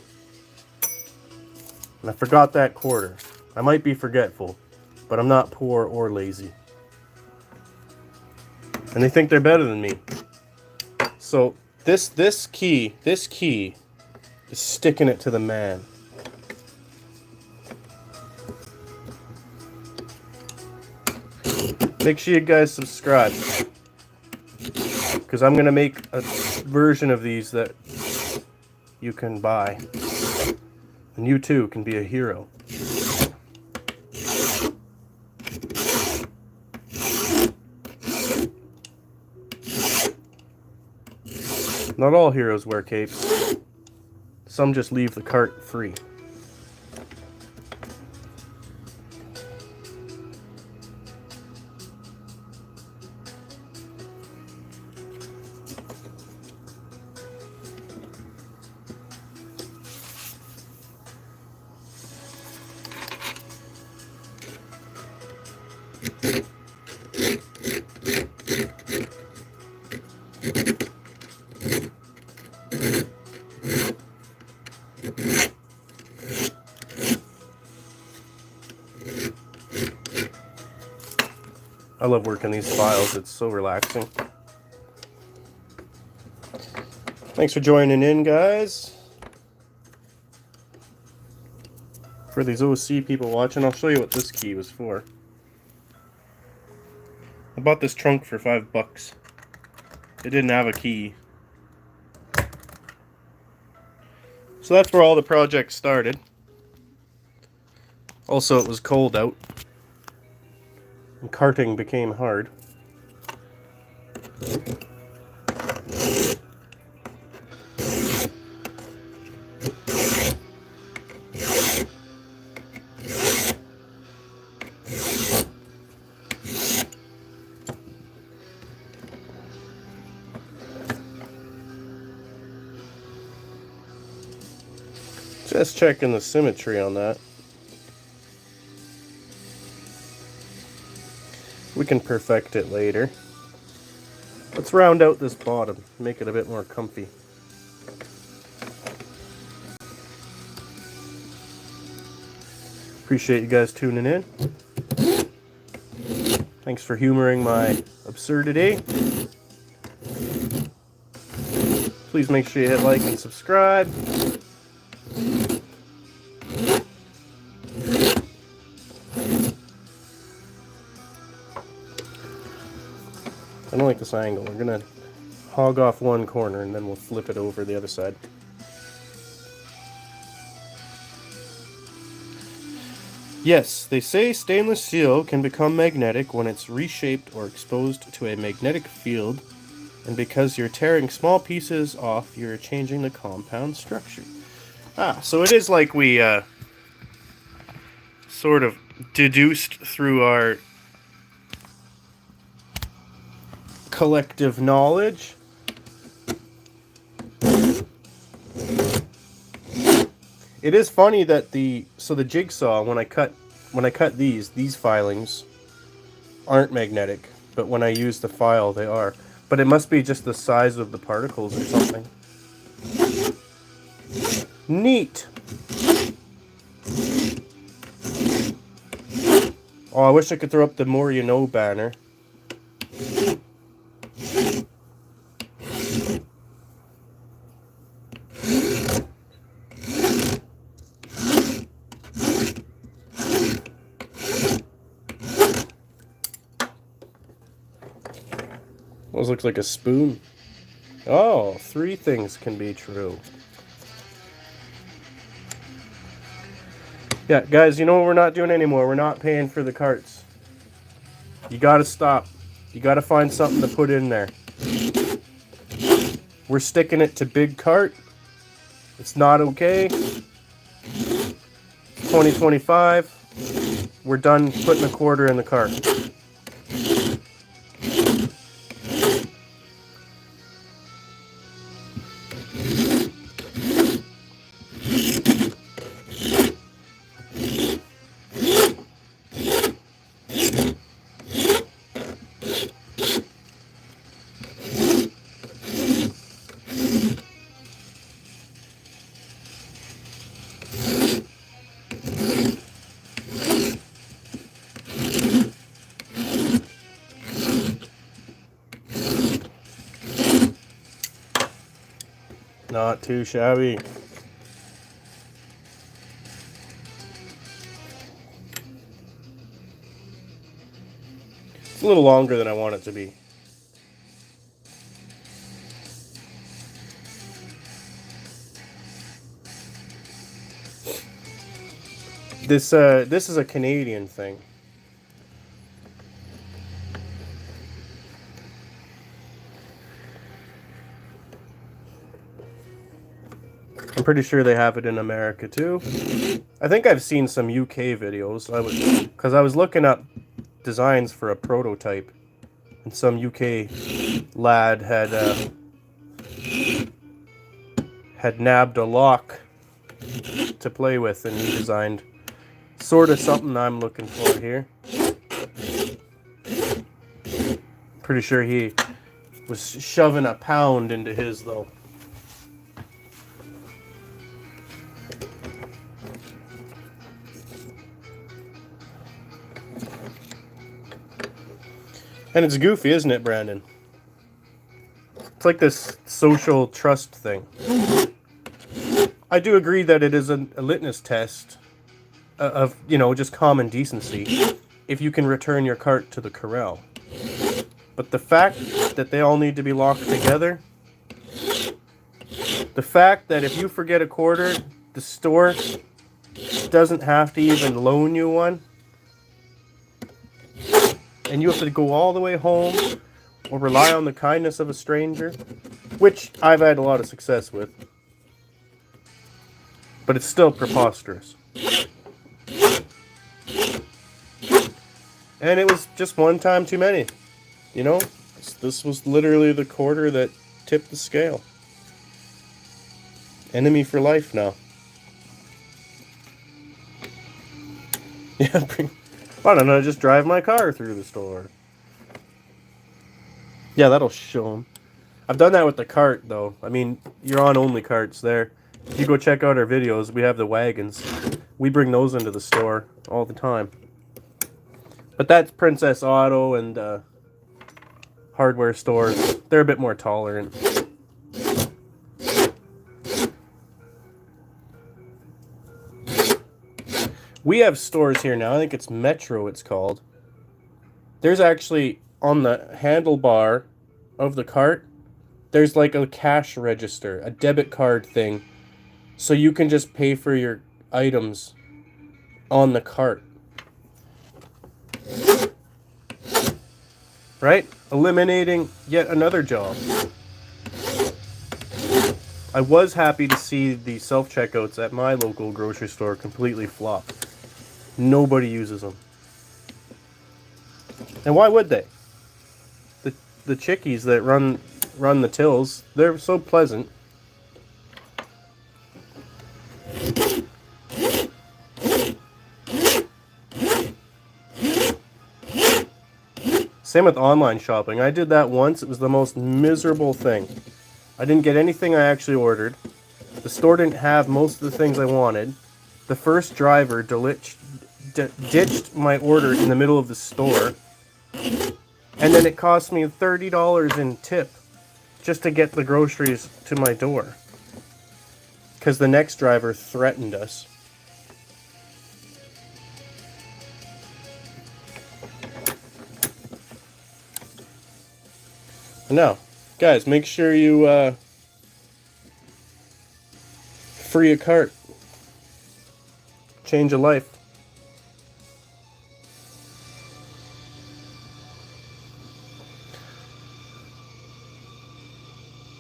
And I forgot that quarter. I might be forgetful, but I'm not poor or lazy. And they think they're better than me. So this key is sticking it to the man. Make sure you guys subscribe, because I'm gonna make a version of these that you can buy. And you too can be a hero. Not all heroes wear capes. Some just leave the cart free. I love working these files, it's so relaxing. Thanks for joining in, guys. For these OC people watching, I'll show you what this key was for. I bought this trunk for $5. It didn't have a key. So that's where all the projects started. Also, it was cold out. And carting became hard. Just checking the symmetry on that. We can perfect it later. Let's round out this bottom, make it a bit more comfy. Appreciate you guys tuning in. Thanks for humoring my absurdity. Please make sure you hit like and subscribe. I don't like this angle. We're gonna hog off one corner and then we'll flip it over the other side. Yes, they say stainless steel can become magnetic when it's reshaped or exposed to a magnetic field, and because you're tearing small pieces off, you're changing the compound structure. So it is like we sort of deduced through our collective knowledge. It is funny that the jigsaw, when I cut these filings aren't magnetic, but when I use the file they are. But it must be just the size of the particles or something. Neat. Oh, I wish I could throw up the more you know banner. This looks like a spoon. Oh, 3 things can be true. Yeah, guys, you know what we're not doing anymore? We're not paying for the carts. You gotta stop. You gotta find something to put in there. We're sticking it to big cart. It's not okay. 2025. We're done putting a quarter in the cart. Not too shabby. It's a little longer than I want it to be. This is a Canadian thing. I'm pretty sure they have it in America too. I think I've seen some UK videos. Because I was looking up designs for a prototype, and some UK lad had nabbed a lock to play with, and he designed sort of something I'm looking for here. Pretty sure he was shoving a pound into his though. And it's goofy, isn't it, Brandon? It's like this social trust thing. I do agree that it is a litmus test of, you know, just common decency if you can return your cart to the corral. But the fact that they all need to be locked together, the fact that if you forget a quarter, the store doesn't have to even loan you one, and you have to go all the way home or rely on the kindness of a stranger, which I've had a lot of success with. But it's still preposterous. And it was just one time too many. You know, this was literally the quarter that tipped the scale. Enemy for life now. Yeah, I don't know, just drive my car through the store. Yeah, that'll show them. I've done that with the cart, though. I mean, you're on only carts there. If you go check out our videos, we have the wagons. We bring those into the store all the time. But that's Princess Auto and hardware stores. They're a bit more tolerant. We have stores here now. I think it's Metro it's called. There's actually, on the handlebar of the cart, there's like a cash register, a debit card thing. So you can just pay for your items on the cart. Right? Eliminating yet another job. I was happy to see the self-checkouts at my local grocery store completely flop. Nobody uses them. And why would they? The chickies that run the tills, they're so pleasant. Same with online shopping. I did that once. It was the most miserable thing. I didn't get anything I actually ordered. The store didn't have most of the things I wanted. The first driver ditched my order in the middle of the store. And then it cost me $30 in tip just to get the groceries to my door. Because the next driver threatened us. Now, guys, make sure you free a cart. Change a life.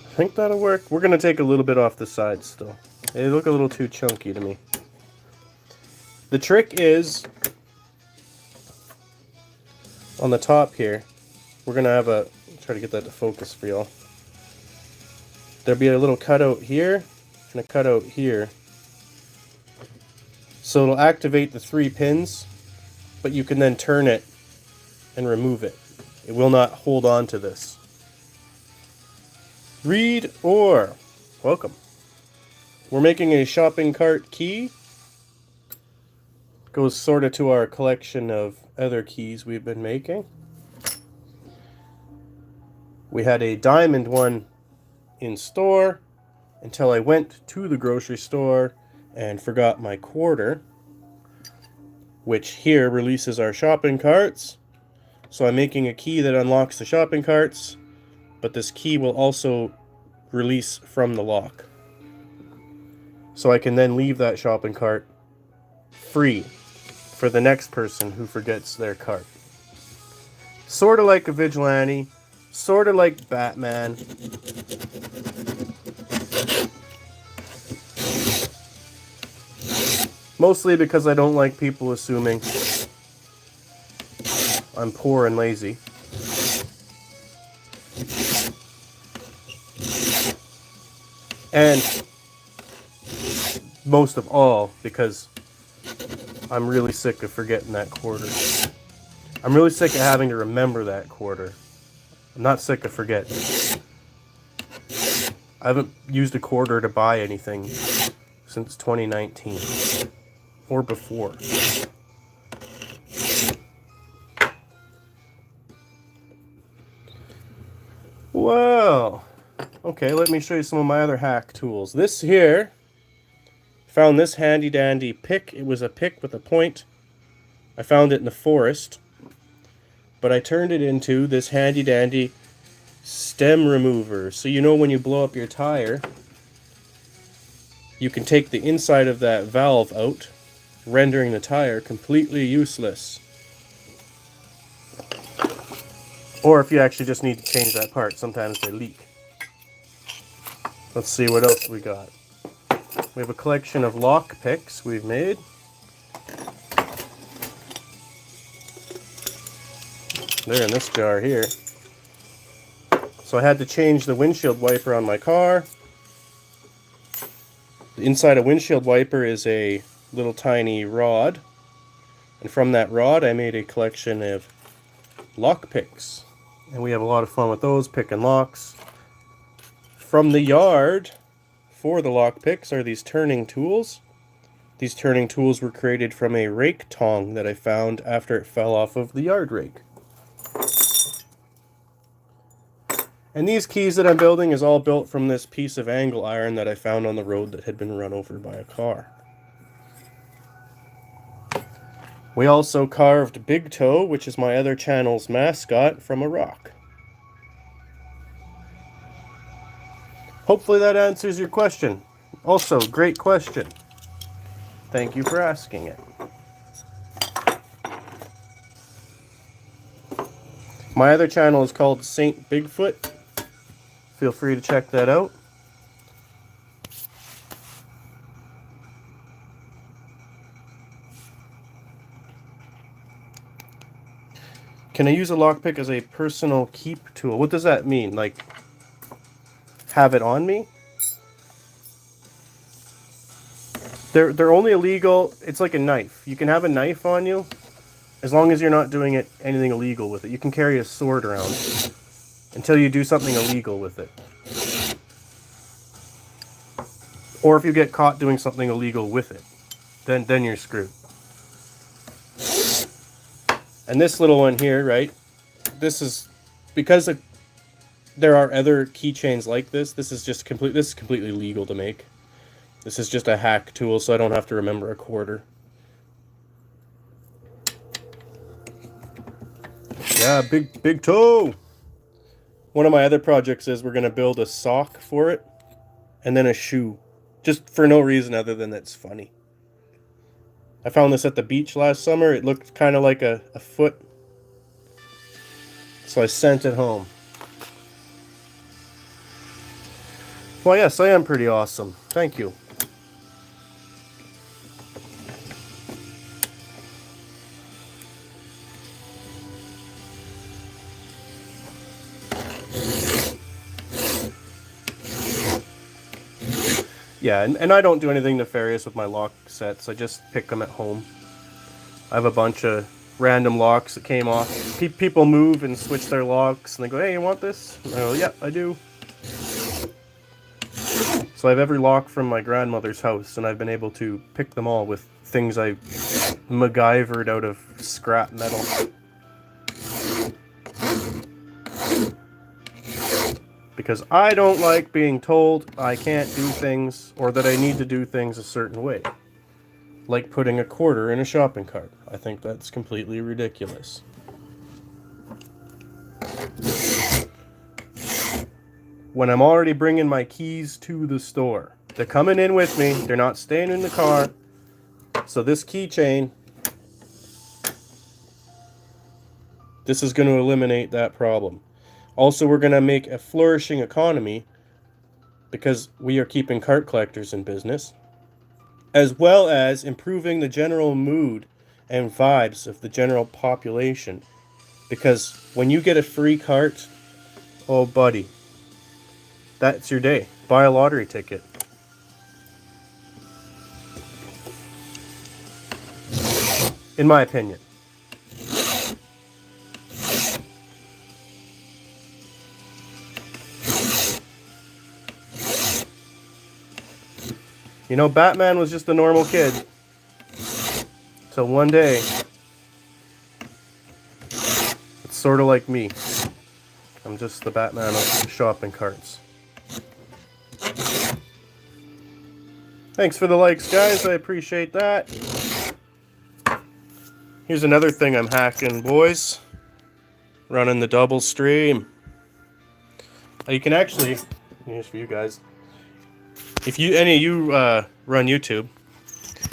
I think that'll work. We're going to take a little bit off the sides still. They look a little too chunky to me. The trick is, on the top here, we're going to have a, try to get that to focus for y'all. There'll be a little cutout here and a cutout here. So it'll activate the 3 pins, but you can then turn it and remove it. It will not hold on to this. Read or welcome. We're making a shopping cart key. Goes sort of to our collection of other keys we've been making. We had a diamond one in store until I went to the grocery store and forgot my quarter, which here releases our shopping carts. So I'm making a key that unlocks the shopping carts, but this key will also release from the lock. so I can then leave that shopping cart free for the next person who forgets their cart. Sort of like a vigilante, sort of like Batman. Mostly because I don't like people assuming I'm poor and lazy. And most of all, because I'm really sick of forgetting that quarter. I'm really sick of having to remember that quarter. I'm not sick of forgetting. I haven't used a quarter to buy anything since 2019. Or before. Well, okay, let me show you some of my other hack tools. This here, found this handy dandy pick. It was a pick with a point. I found it in the forest, but I turned it into this handy dandy stem remover. So you know when you blow up your tire, you can take the inside of that valve out, rendering the tire completely useless. Or if you actually just need to change that part, sometimes they leak. Let's see what else we got. We have a collection of lock picks we've made. They're in this jar here. So I had to change the windshield wiper on my car. The inside a windshield wiper is a little tiny rod. And from that rod I made a collection of lock picks. And we have a lot of fun with those, picking locks. From the yard, for the lock picks, are these turning tools. These turning tools were created from a rake tong that I found after it fell off of the yard rake. And these keys that I'm building is all built from this piece of angle iron that I found on the road that had been run over by a car. We also carved Big Toe, which is my other channel's mascot, from a rock. Hopefully that answers your question. Also, great question. Thank you for asking it. My other channel is called Saint Bigfoot. Feel free to check that out. Can I use a lockpick as a personal keep tool? What does that mean? Like, have it on me? They're only illegal. It's like a knife. You can have a knife on you as long as you're not doing anything illegal with it. You can carry a sword around until you do something illegal with it. Or if you get caught doing something illegal with it, then you're screwed. And this little one here, right? This is because there are other keychains like this. This is completely legal to make. This is just a hack tool, so I don't have to remember a quarter. Yeah, big toe. One of my other projects is we're gonna build a sock for it, and then a shoe, just for no reason other than it's funny. I found this at the beach last summer. It looked kind of like a foot, so I sent it home. Well, yes, I am pretty awesome. Thank you. Yeah, and I don't do anything nefarious with my lock sets. I just pick them at home. I have a bunch of random locks that came off. People move and switch their locks, and they go, "Hey, you want this?" And I go, "Yeah, I do." So I have every lock from my grandmother's house, and I've been able to pick them all with things I MacGyvered out of scrap metal. Because I don't like being told I can't do things or that I need to do things a certain way. Like putting a quarter in a shopping cart. I think that's completely ridiculous. When I'm already bringing my keys to the store. They're coming in with me. They're not staying in the car. So this keychain, this is going to eliminate that problem. Also, we're going to make a flourishing economy because we are keeping cart collectors in business, as well as improving the general mood and vibes of the general population. Because when you get a free cart, oh buddy, that's your day. Buy a lottery ticket. In my opinion. You know, Batman was just a normal kid. Till one day, it's sort of like me. I'm just the Batman of shopping carts. Thanks for the likes, guys. I appreciate that. Here's another thing I'm hacking, boys. Running the double stream. You can actually, here's for you guys. If any of you run YouTube,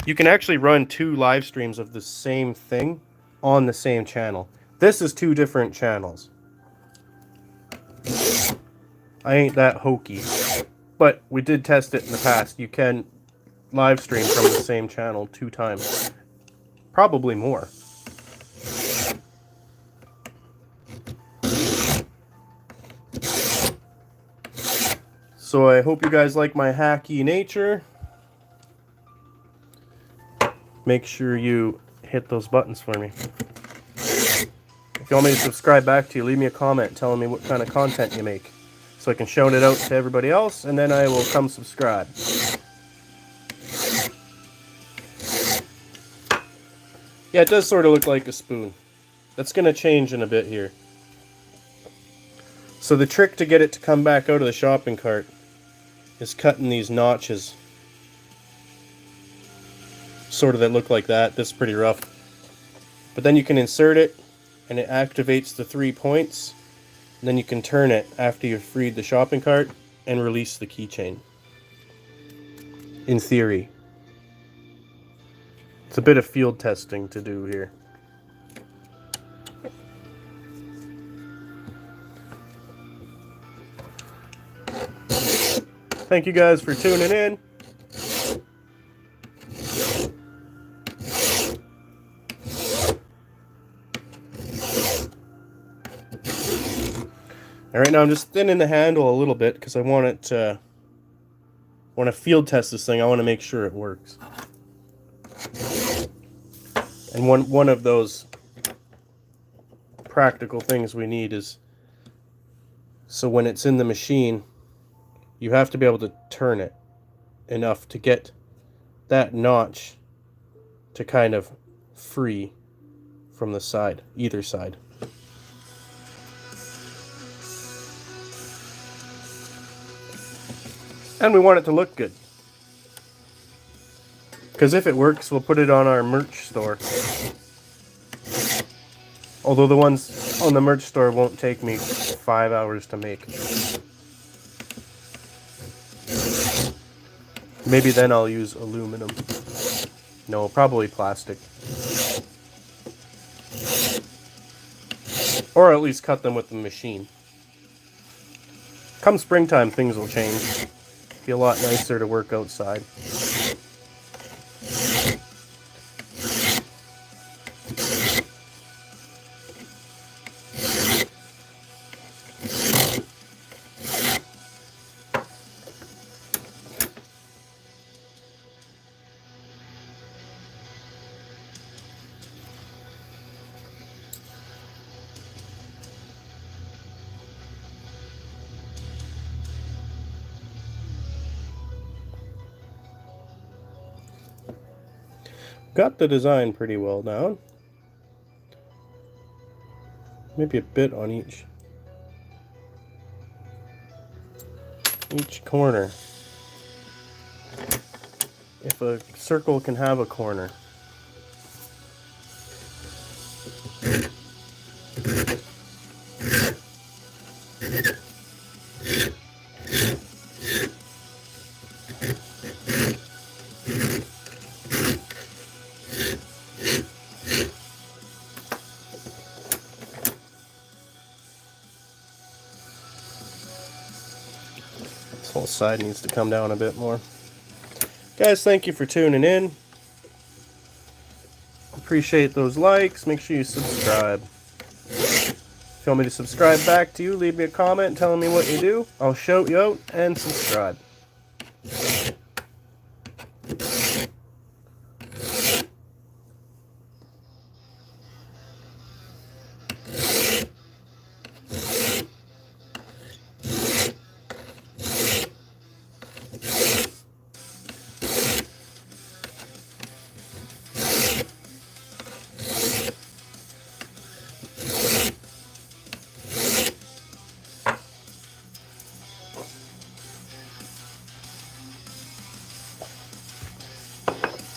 you can actually run 2 live streams of the same thing on the same channel. This is 2 different channels. I ain't that hokey, but we did test it in the past. You can live stream from the same channel 2 times, probably more. So I hope you guys like my hacky nature. Make sure you hit those buttons for me. If you want me to subscribe back to you, leave me a comment telling me what kind of content you make, so I can shout it out to everybody else, and then I will come subscribe. Yeah, it does sort of look like a spoon. That's going to change in a bit here. So the trick to get it to come back out of the shopping cart is cutting these notches, sort of that look like that. This is pretty rough. But then you can insert it, and it activates the 3 points. And then you can turn it after you've freed the shopping cart and release the keychain. In theory. It's a bit of field testing to do here. Thank you guys for tuning in. All right, now I'm just thinning the handle a little bit because I want it to, when I field test this thing, I want to make sure it works. And one of those practical things we need is, so when it's in the machine, you have to be able to turn it enough to get that notch to kind of free from the side, either side. And we want it to look good. Because if it works, we'll put it on our merch store. Although the ones on the merch store won't take me 5 hours to make. Maybe then I'll use aluminum. No, probably plastic. Or at least cut them with the machine. Come springtime, things will change. Be a lot nicer to work outside. Got the design pretty well down. Maybe a bit on each corner. If a circle can have a corner. little side needs to come down a bit more. Guys, thank you for tuning in. Appreciate those likes. Make sure you subscribe. If you want me to subscribe back to you, leave me a comment telling me what you do. I'll shout you out and subscribe.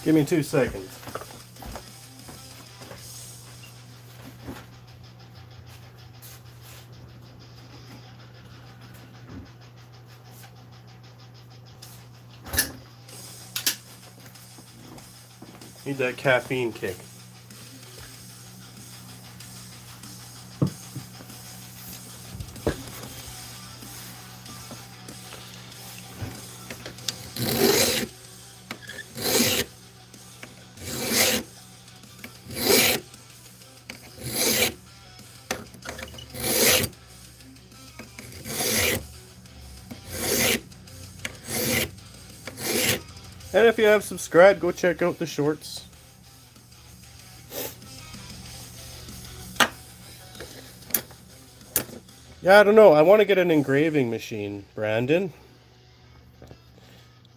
Give me 2 seconds. Need that caffeine kick. And if you have subscribed, go check out the shorts. Yeah, I don't know. I want to get an engraving machine, Brandon.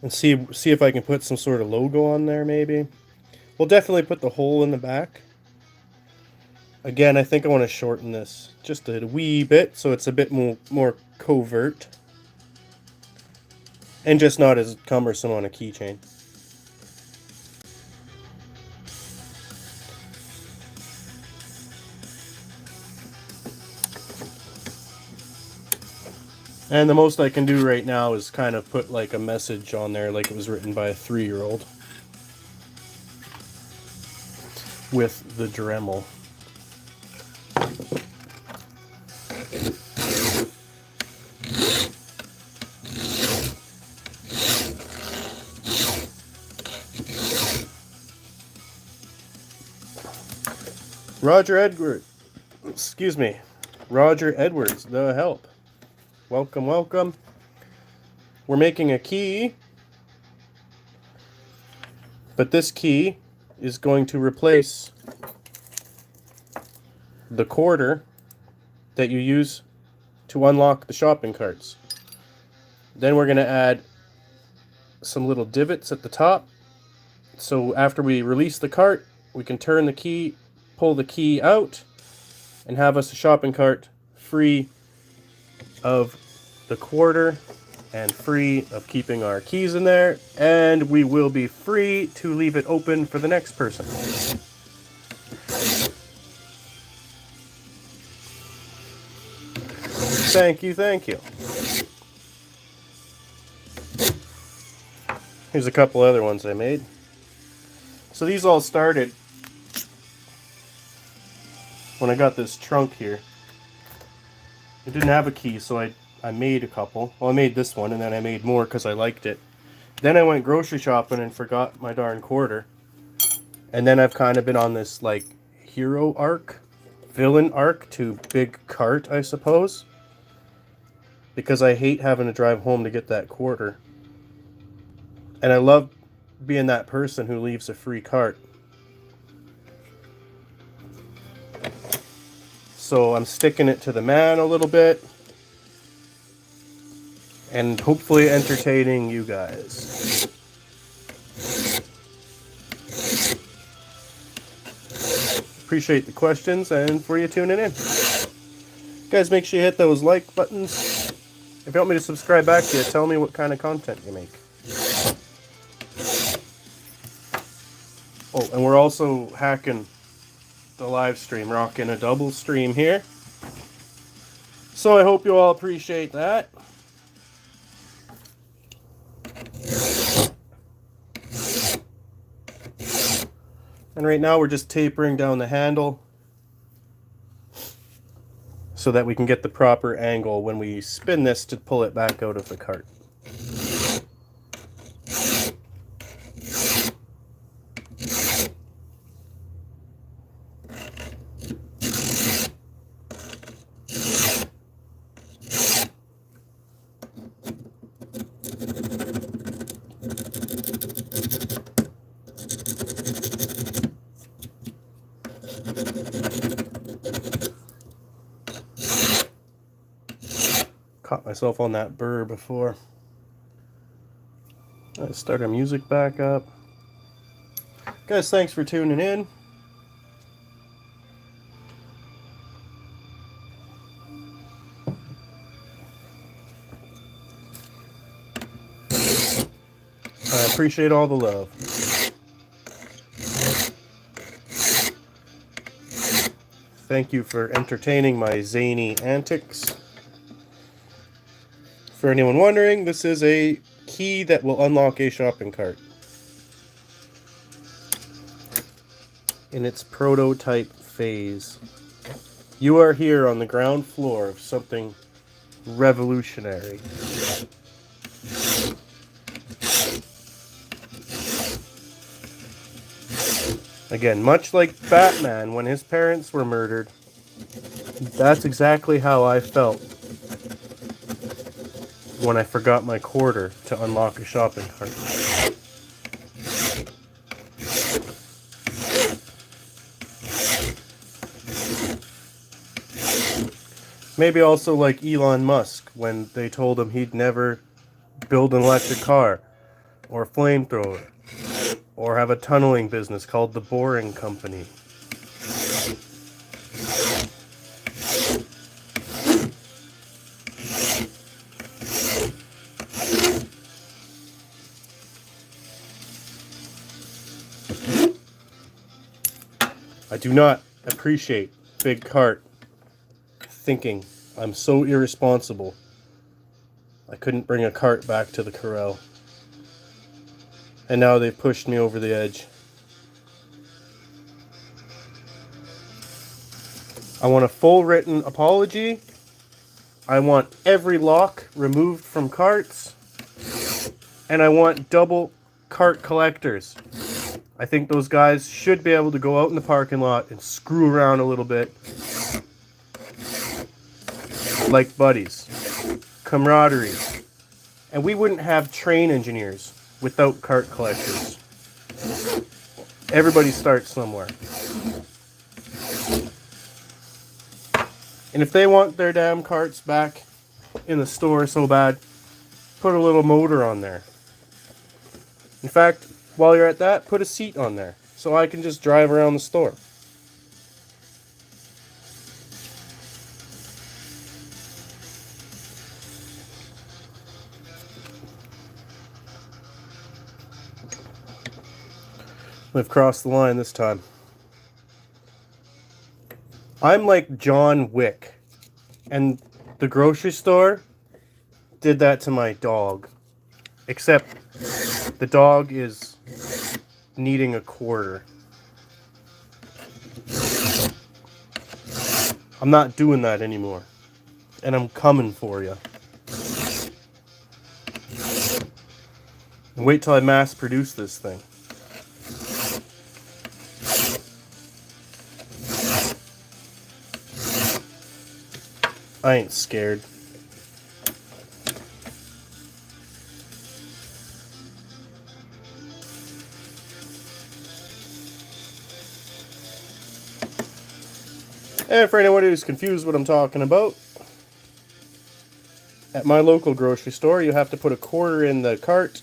And see if I can put some sort of logo on there, maybe. We'll definitely put the hole in the back. Again, I think I want to shorten this just a wee bit so it's a bit more covert. And just not as cumbersome on a keychain. And the most I can do right now is kind of put like a message on there like it was written by a 3-year-old. With the Dremel. Roger Edwards, the help. Welcome, welcome. We're making a key, but this key is going to replace the quarter that you use to unlock the shopping carts. Then we're going to add some little divots at the top. So after we release the cart, we can turn the key, pull the key out, and have us a shopping cart free of the quarter and free of keeping our keys in there, and we will be free to leave it open for the next person. Thank you, thank you. Here's a couple other ones I made. So these all started when I got this trunk here. It didn't have a key, so I made a couple. Well, I made this one, and then I made more because I liked it. Then I went grocery shopping and forgot my darn quarter. And then I've kind of been on this, like, hero arc, villain arc to big cart, I suppose. Because I hate having to drive home to get that quarter. And I love being that person who leaves a free cart. So I'm sticking it to the man a little bit. And hopefully entertaining you guys. Appreciate the questions and for you tuning in. Guys, make sure you hit those like buttons. If you want me to subscribe back to you, tell me what kind of content you make. Oh, and we're also hacking the live stream, rocking a double stream here. So I hope you all appreciate that. And right now we're just tapering down the handle so that we can get the proper angle when we spin this to pull it back out of the cart. Caught myself on that burr before. Let's start our music back up. Guys, thanks for tuning in. I appreciate all the love. Thank you for entertaining my zany antics. For anyone wondering, this is a key that will unlock a shopping cart. In its prototype phase. You are here on the ground floor of something revolutionary. Again, much like Batman when his parents were murdered, that's exactly how I felt when I forgot my quarter to unlock a shopping cart. Maybe also like Elon Musk when they told him he'd never build an electric car or a flamethrower or have a tunneling business called the Boring Company. I do not appreciate Big Cart thinking I'm so irresponsible I couldn't bring a cart back to the corral. And now they've pushed me over the edge. I want a full written apology. I want every lock removed from carts. And I want double cart collectors. I think those guys should be able to go out in the parking lot and screw around a little bit. Like buddies. Camaraderie. And we wouldn't have train engineers without cart collectors. Everybody starts somewhere. And if they want their damn carts back in the store so bad, put a little motor on there. In fact, while you're at that, put a seat on there so I can just drive around the store. We've crossed the line this time. I'm like John Wick, and the grocery store did that to my dog. Except the dog is needing a quarter. I'm not doing that anymore. And I'm coming for you. Wait till I mass produce this thing. I ain't scared. And for anyone who's confused what I'm talking about, at my local grocery store, you have to put a quarter in the cart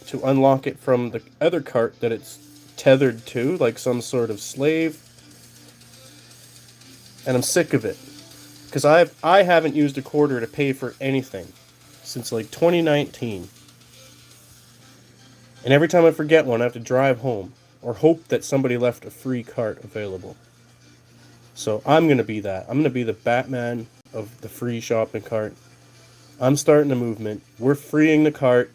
to unlock it from the other cart that it's tethered to, like some sort of slave. And I'm sick of it. Because I haven't used a quarter to pay for anything since like 2019. And every time I forget one, I have to drive home or hope that somebody left a free cart available. So I'm going to be that. I'm going to be the Batman of the free shopping cart. I'm starting a movement. We're freeing the cart.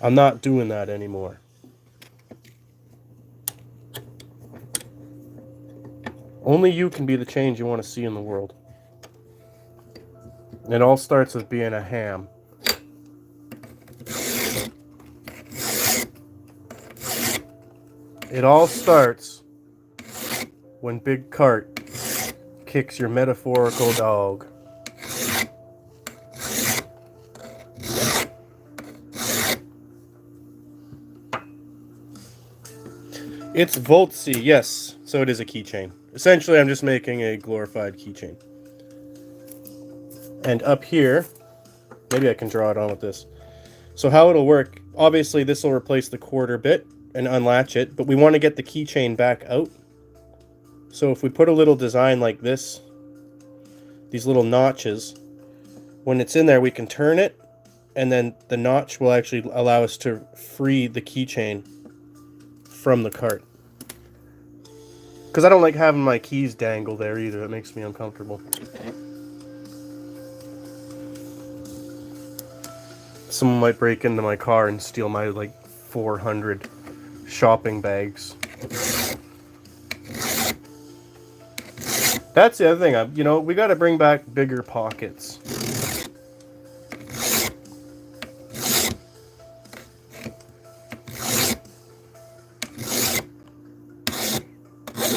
I'm not doing that anymore. Only you can be the change you want to see in the world. It all starts with being a ham. It all starts when Big Cart kicks your metaphorical dog. It's Voltsy, yes. So it is a keychain. Essentially, I'm just making a glorified keychain. And up here, maybe I can draw it on with this. So how it'll work, obviously this will replace the quarter bit and unlatch it, but we want to get the keychain back out. So if we put a little design like this, these little notches, when it's in there we can turn it, and then the notch will actually allow us to free the keychain from the cart. Because I don't like having my keys dangle there either, it makes me uncomfortable. Someone might break into my car and steal my like 400 shopping bags. That's the other thing, you know, we got to bring back bigger pockets.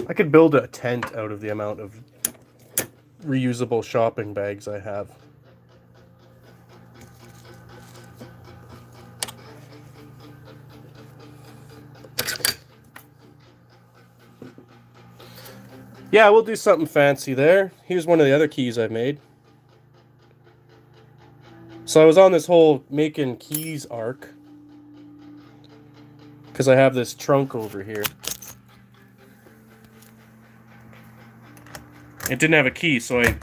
I could build a tent out of the amount of reusable shopping bags I have. Yeah, we'll do something fancy there. Here's one of the other keys I've made. So I was on this whole making keys arc, because I have this trunk over here. It didn't have a key, so I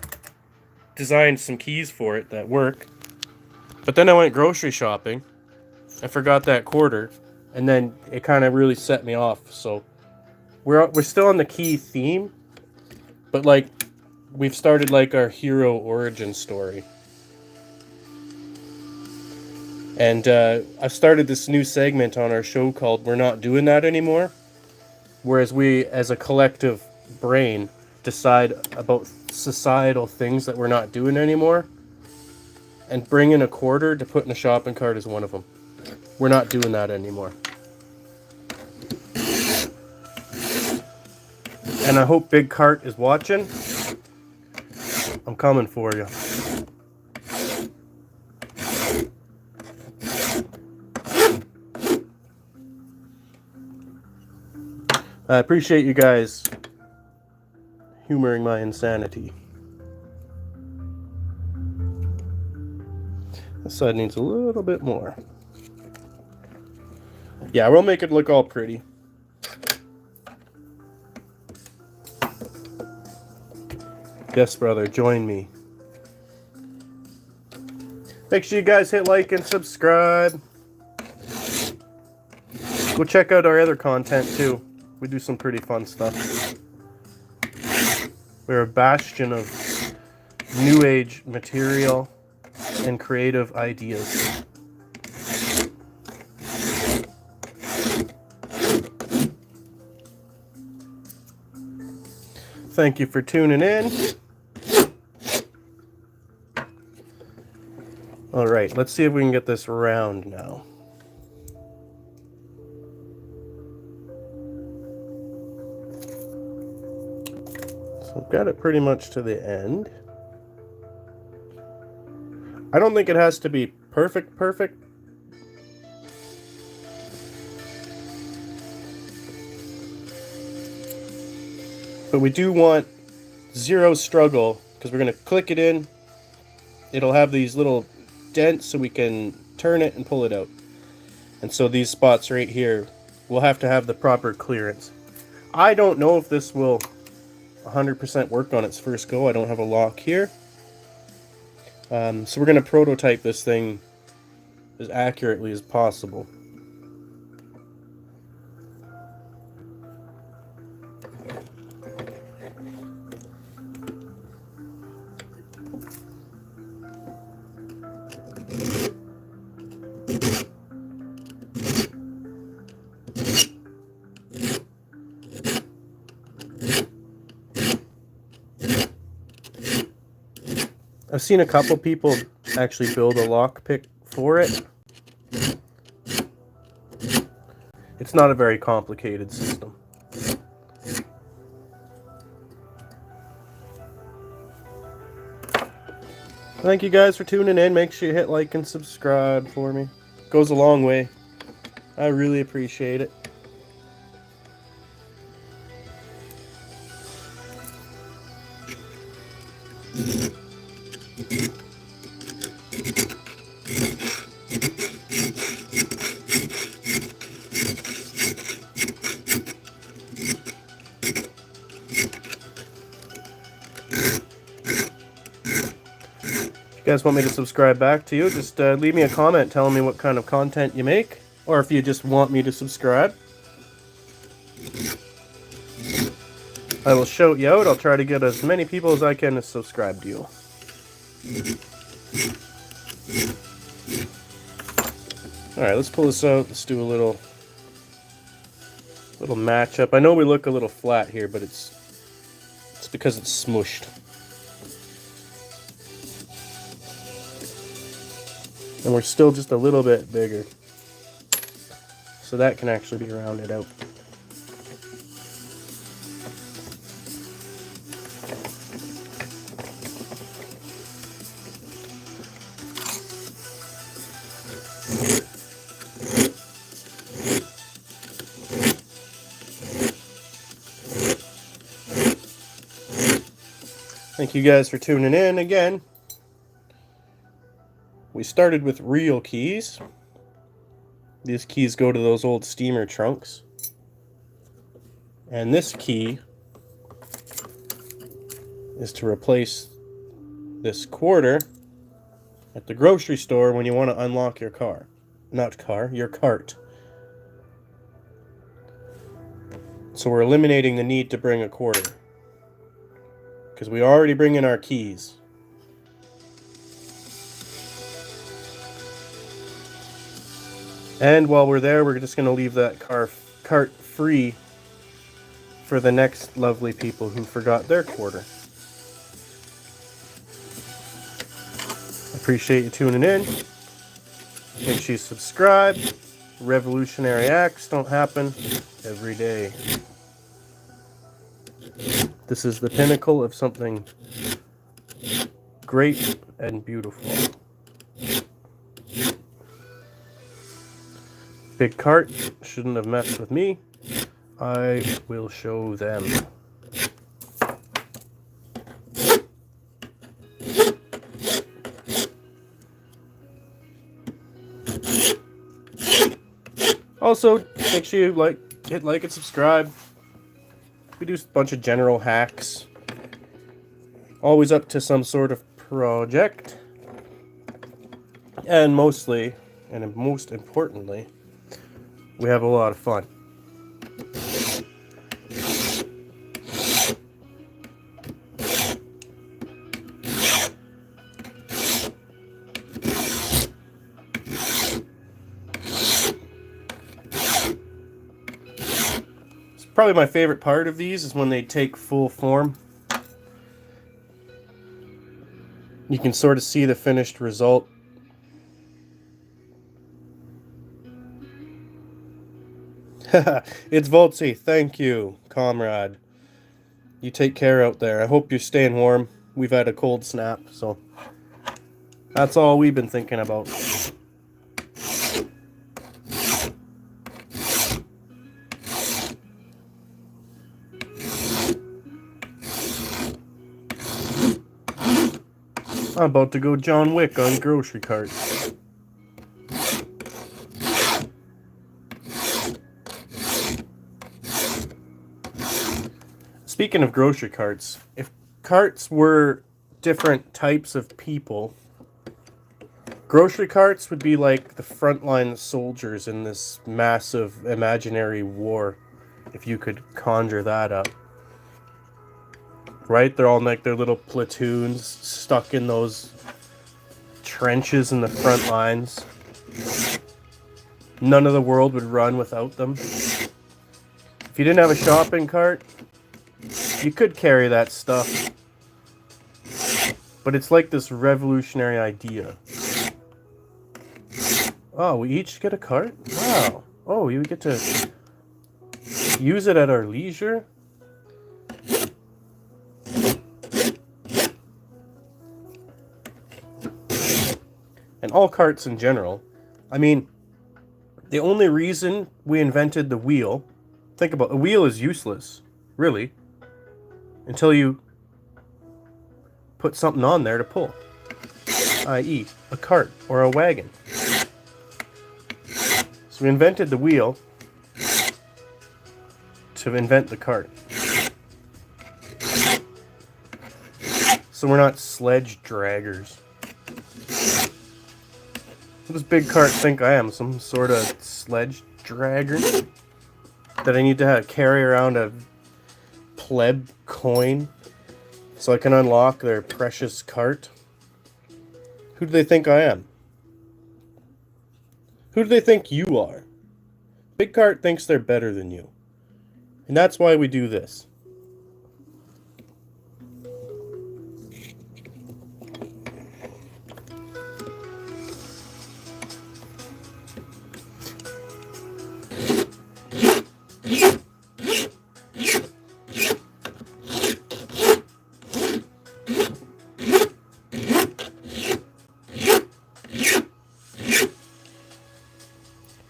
designed some keys for it that work. But then I went grocery shopping. I forgot that quarter, and then it kind of really set me off. So we're still on the key theme, but like we've started like our hero origin story. And I've started this new segment on our show called We're Not Doing That Anymore, whereas we as a collective brain decide about societal things that we're not doing anymore, and bringing a quarter to put in a shopping cart is one of them. We're not doing that anymore. And I hope Big Cart is watching. I'm coming for you. I appreciate you guys humoring my insanity. This side needs a little bit more. Yeah, we'll make it look all pretty. Yes, brother, join me. Make sure you guys hit like and subscribe. Go check out our other content too. We do some pretty fun stuff. We're a bastion of new age material and creative ideas. Thank you for tuning in. All right, let's see if we can get this round now. So I've got it pretty much to the end. I don't think it has to be perfect. But we do want zero struggle, because we're going to click it in. It'll have these little dents so we can turn it and pull it out. And so these spots right here will have to have the proper clearance. I don't know if this will 100% work on its first go. I don't have a lock here. So we're going to prototype this thing as accurately as possible. I've seen a couple people actually build a lockpick for it. It's not a very complicated system. Thank you guys for tuning in. Make sure you hit like and subscribe for me. It goes a long way. I really appreciate it. guys want me to subscribe back to you, just leave me a comment telling me what kind of content you make, or if you just want me to subscribe. I will shout you out. I'll try to get as many people as I can to subscribe to you. Alright, let's pull this out. Let's do a little matchup. I know we look a little flat here, but it's because it's smushed. And we're still just a little bit bigger. So that can actually be rounded out. Thank you guys for tuning in again. We started with real keys. These keys go to those old steamer trunks. And this key is to replace this quarter at the grocery store when you want to unlock your car. Not car, your cart. So we're eliminating the need to bring a quarter, because we already bring in our keys. And while we're there, we're just going to leave that cart free for the next lovely people who forgot their quarter. Appreciate you tuning in. Make sure you subscribe. Revolutionary acts don't happen every day. This is the pinnacle of something great and beautiful. Big cart shouldn't have messed with me. I will show them. Also, make sure you hit like and subscribe. We do a bunch of general hacks. Always up to some sort of project. And mostly, and most importantly, we have a lot of fun. Probably my favorite part of these is when they take full form. You can sort of see the finished result. It's Voltsy. Thank you, comrade. You take care out there. I hope you're staying warm. We've had a cold snap, so that's all we've been thinking about. I'm about to go John Wick on grocery carts. Speaking of grocery carts, if carts were different types of people, grocery carts would be like the frontline soldiers in this massive imaginary war, if you could conjure that up. Right? They're all like their little platoons stuck in those trenches in the front lines. None of the world would run without them. If you didn't have a shopping cart, you could carry that stuff. But it's like this revolutionary idea. Oh, we each get a cart? Wow. Oh, you get to use it at our leisure? And all carts in general. I mean, the only reason we invented the wheel, think about it, a wheel is useless, really, until you put something on there to pull, i.e. a cart or a wagon. So we invented the wheel to invent the cart. So we're not sledge draggers. What does Big Cart think I am? Some sort of sledge dragger? That I need to carry around a pleb coin so I can unlock their precious cart? Who do they think I am? Who do they think you are? Big Cart thinks they're better than you. And that's why we do this.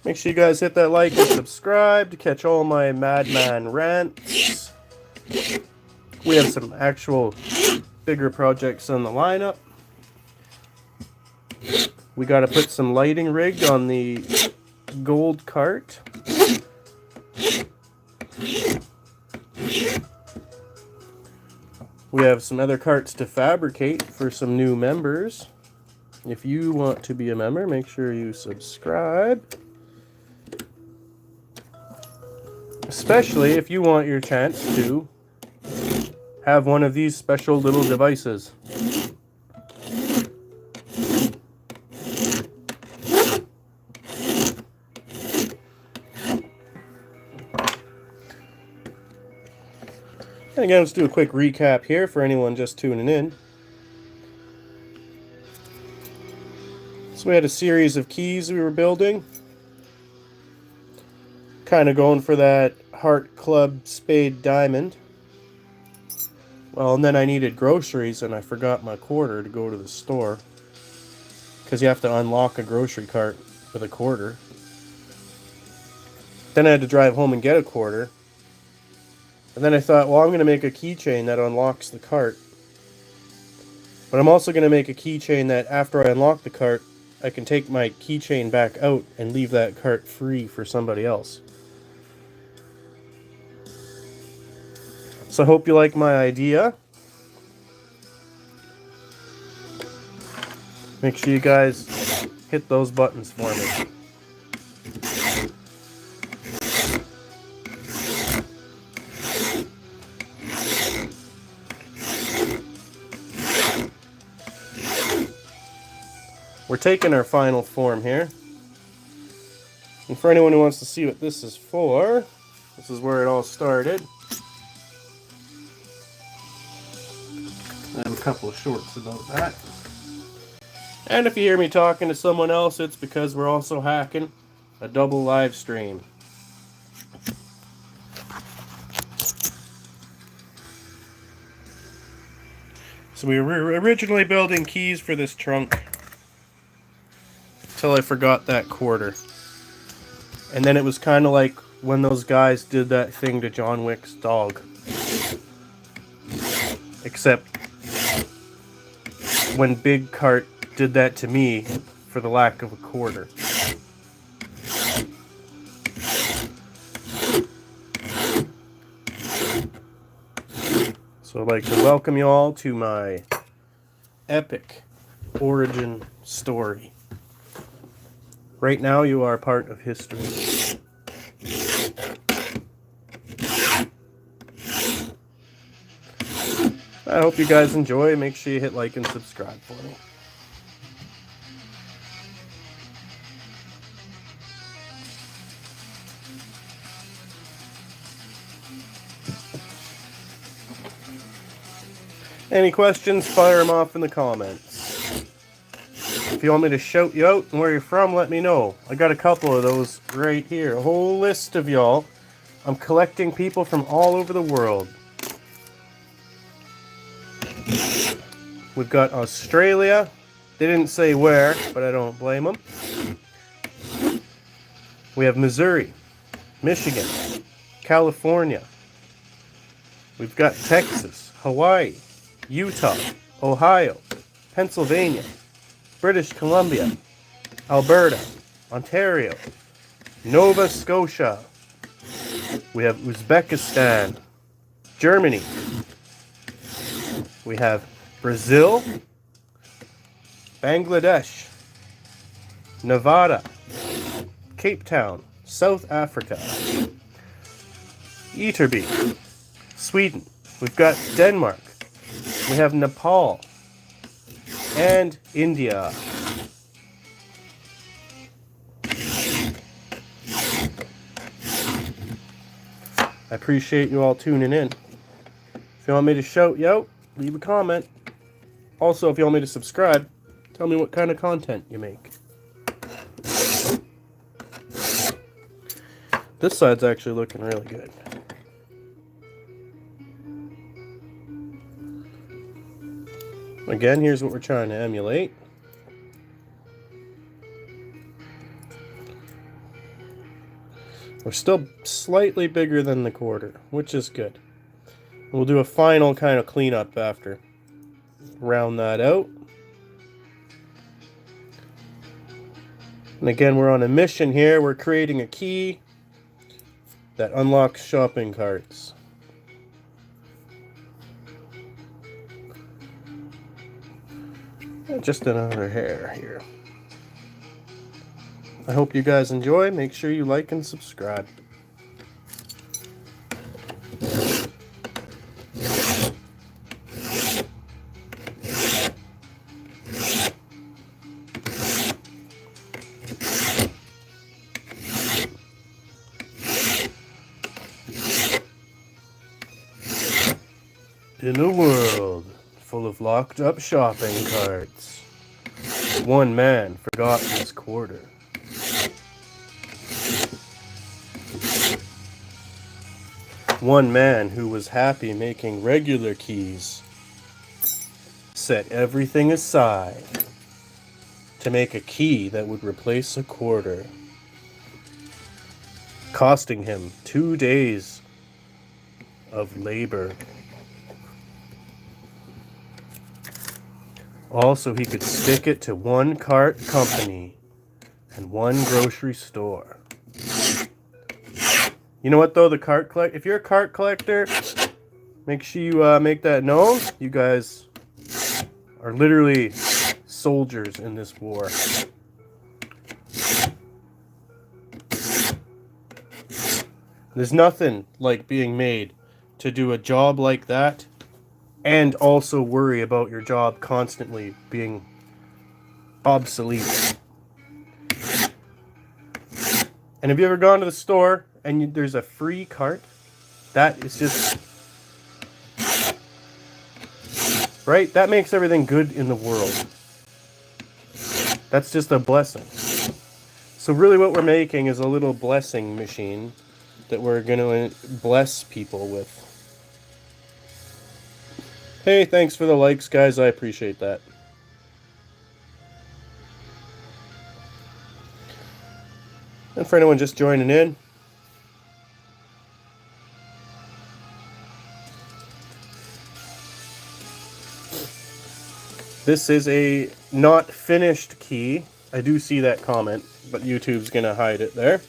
Make sure you guys hit that like and subscribe to catch all my Madman rants. We have some actual bigger projects on the lineup. We got to put some lighting rig on the gold cart. We have some other carts to fabricate for some new members. If you want to be a member, make sure you subscribe. Especially if you want your chance to have one of these special little devices. And again, let's do a quick recap here for anyone just tuning in. So we had a series of keys we were building. Kind of going for that Heart Club Spade Diamond. Well, and then I needed groceries and I forgot my quarter to go to the store. Because you have to unlock a grocery cart with a quarter. Then I had to drive home and get a quarter. And then I thought, well, I'm going to make a keychain that unlocks the cart. But I'm also going to make a keychain that after I unlock the cart, I can take my keychain back out and leave that cart free for somebody else. So I hope you like my idea. Make sure you guys hit those buttons for me. We're taking our final form here. And for anyone who wants to see what this is for, this is where it all started. I have a couple of shorts about that. And if you hear me talking to someone else, it's because we're also hacking a double live stream. So we were originally building keys for this trunk until I forgot that quarter. And then it was kind of like when those guys did that thing to John Wick's dog. Except when Big Cart did that to me for the lack of a quarter. So I'd like to welcome you all to my epic origin story. Right now you are part of history. I hope you guys enjoy. Make sure you hit like and subscribe for me. Any questions, fire them off in the comments. If you want me to shout you out and where you're from, let me know. I got a couple of those right here. A whole list of y'all. I'm collecting people from all over the world. We've got Australia. They didn't say where, but I don't blame them. We have Missouri, Michigan, California. We've got Texas, Hawaii, Utah, Ohio, Pennsylvania, British Columbia, Alberta, Ontario, Nova Scotia. We have Uzbekistan, Germany. We have Brazil, Bangladesh, Nevada, Cape Town, South Africa, Ytterby, Sweden. We've got Denmark. We have Nepal and India. I appreciate you all tuning in. If you want me to shout you out, leave a comment. Also, if you want me to subscribe, tell me what kind of content you make. This side's actually looking really good. Again, here's what we're trying to emulate. We're still slightly bigger than the quarter, which is good. We'll do a final kind of cleanup after. Round that out. And again, we're on a mission here. We're creating a key that unlocks shopping carts. Just another hair here. I hope you guys enjoy. Make sure you like and subscribe. In a world full of locked up shopping carts, one man forgot his quarter. One man who was happy making regular keys set everything aside to make a key that would replace a quarter, costing him 2 days of labor. Also, he could stick it to one cart company and one grocery store. You know what though, if you're a cart collector, make sure you make that known. You guys are literally soldiers in this war. There's nothing like being made to do a job like that and also worry about your job constantly being obsolete. And have you ever gone to the store and there's a free cart? That is just... right? That makes everything good in the world. That's just a blessing. So really what we're making is a little blessing machine that we're going to bless people with. Hey, thanks for the likes, guys. I appreciate that. And for anyone just joining in, this is a not finished key. I do see that comment, but YouTube's going to hide it there.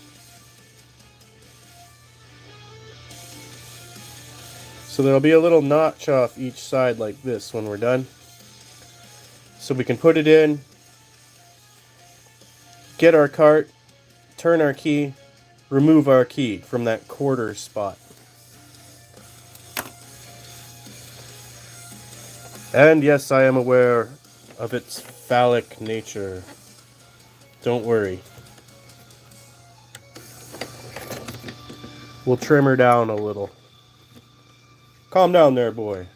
So there'll be a little notch off each side like this when we're done. So we can put it in, get our cart, turn our key, remove our key from that quarter spot. And yes, I am aware of its phallic nature. Don't worry. We'll trim her down a little. Calm down there, boy.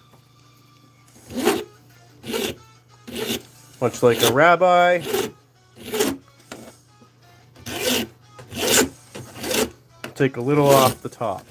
Much like a rabbi, take a little off the top.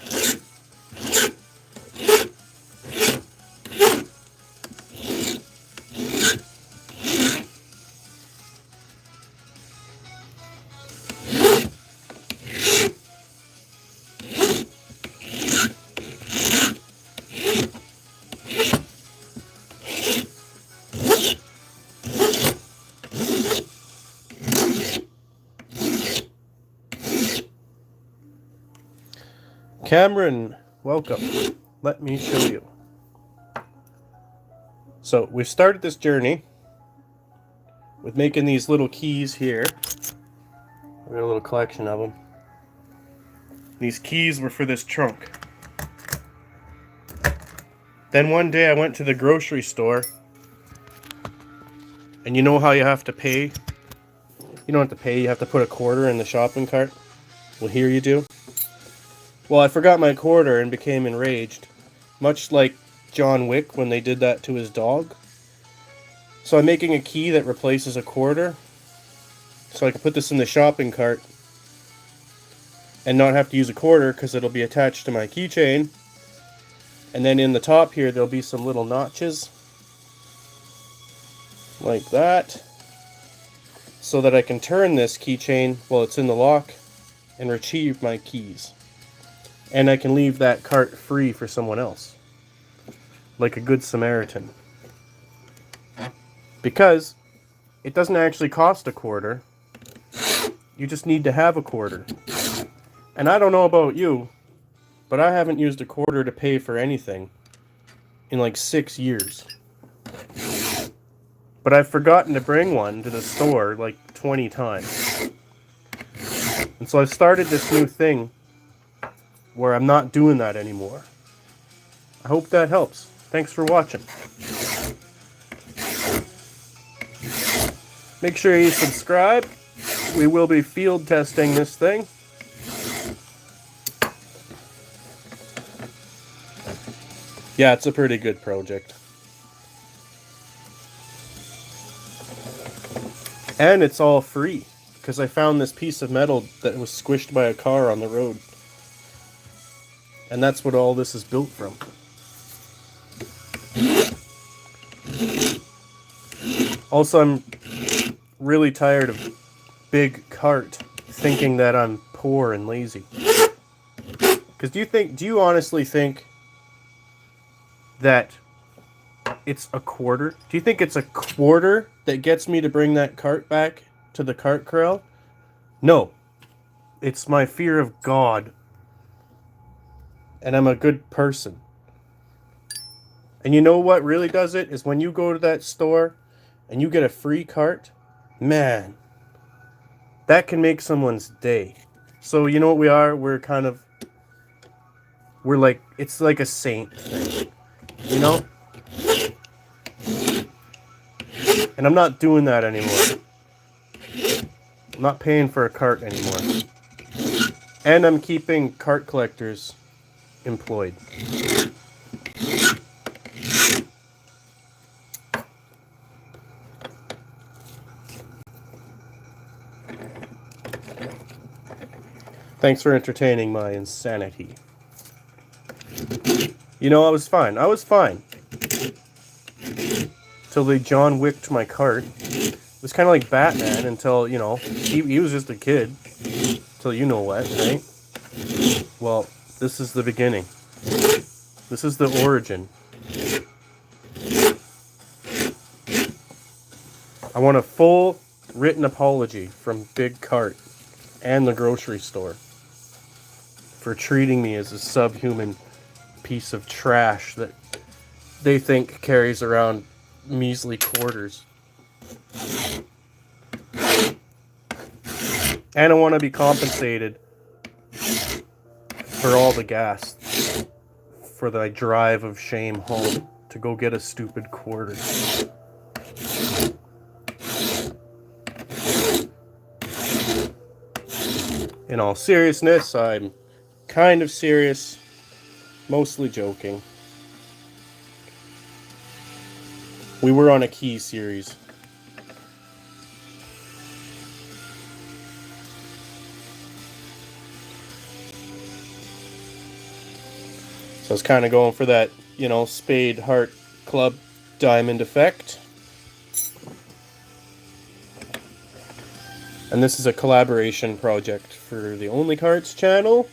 Cameron, welcome. Let me show you. So we've started this journey with making these little keys here. We got a little collection of them. These keys were for this trunk. Then one day I went to the grocery store, and you know how you have to pay? You don't have to pay, you have to put a quarter in the shopping cart. Well, here you do. Well, I forgot my quarter and became enraged, much like John Wick when they did that to his dog. So I'm making a key that replaces a quarter, so I can put this in the shopping cart and not have to use a quarter because it'll be attached to my keychain. And then in the top here, there'll be some little notches like that, so that I can turn this keychain while it's in the lock and retrieve my keys. And I can leave that cart free for someone else, like a good Samaritan. Because it doesn't actually cost a quarter. You just need to have a quarter. And I don't know about you, but I haven't used a quarter to pay for anything in like 6 years. But I've forgotten to bring one to the store like 20 times. And so I've started this new thing where I'm not doing that anymore. I hope that helps. Thanks for watching. Make sure you subscribe. We will be field testing this thing. Yeah, it's a pretty good project. And it's all free, because I found this piece of metal that was squished by a car on the road. And that's what all this is built from. Also, I'm really tired of big cart thinking that I'm poor and lazy. Because do you honestly think that it's a quarter? Do you think it's a quarter that gets me to bring that cart back to the cart corral? No. It's my fear of God. And I'm a good person. And you know what really does it? Is when you go to that store and you get a free cart, man, that can make someone's day. So you know what we are? We're like, it's like a saint thing. You know? And I'm not doing that anymore. I'm not paying for a cart anymore. And I'm keeping cart collectors employed. Thanks for entertaining my insanity. You know, I was fine. I was fine. Till they John Wicked my cart. It was kind of like Batman until, you know, he was just a kid. Till you know what, right? Well, this is the beginning. This is the origin. I want a full written apology from Big Cart and the grocery store for treating me as a subhuman piece of trash that they think carries around measly quarters. And I want to be compensated for all the gas for the drive of shame home to go get a stupid quarter. In all seriousness, I'm kind of serious, mostly joking. We were on a key series. So I was kind of going for that, you know, spade, heart, club, diamond effect. And this is a collaboration project for the Only Cards channel.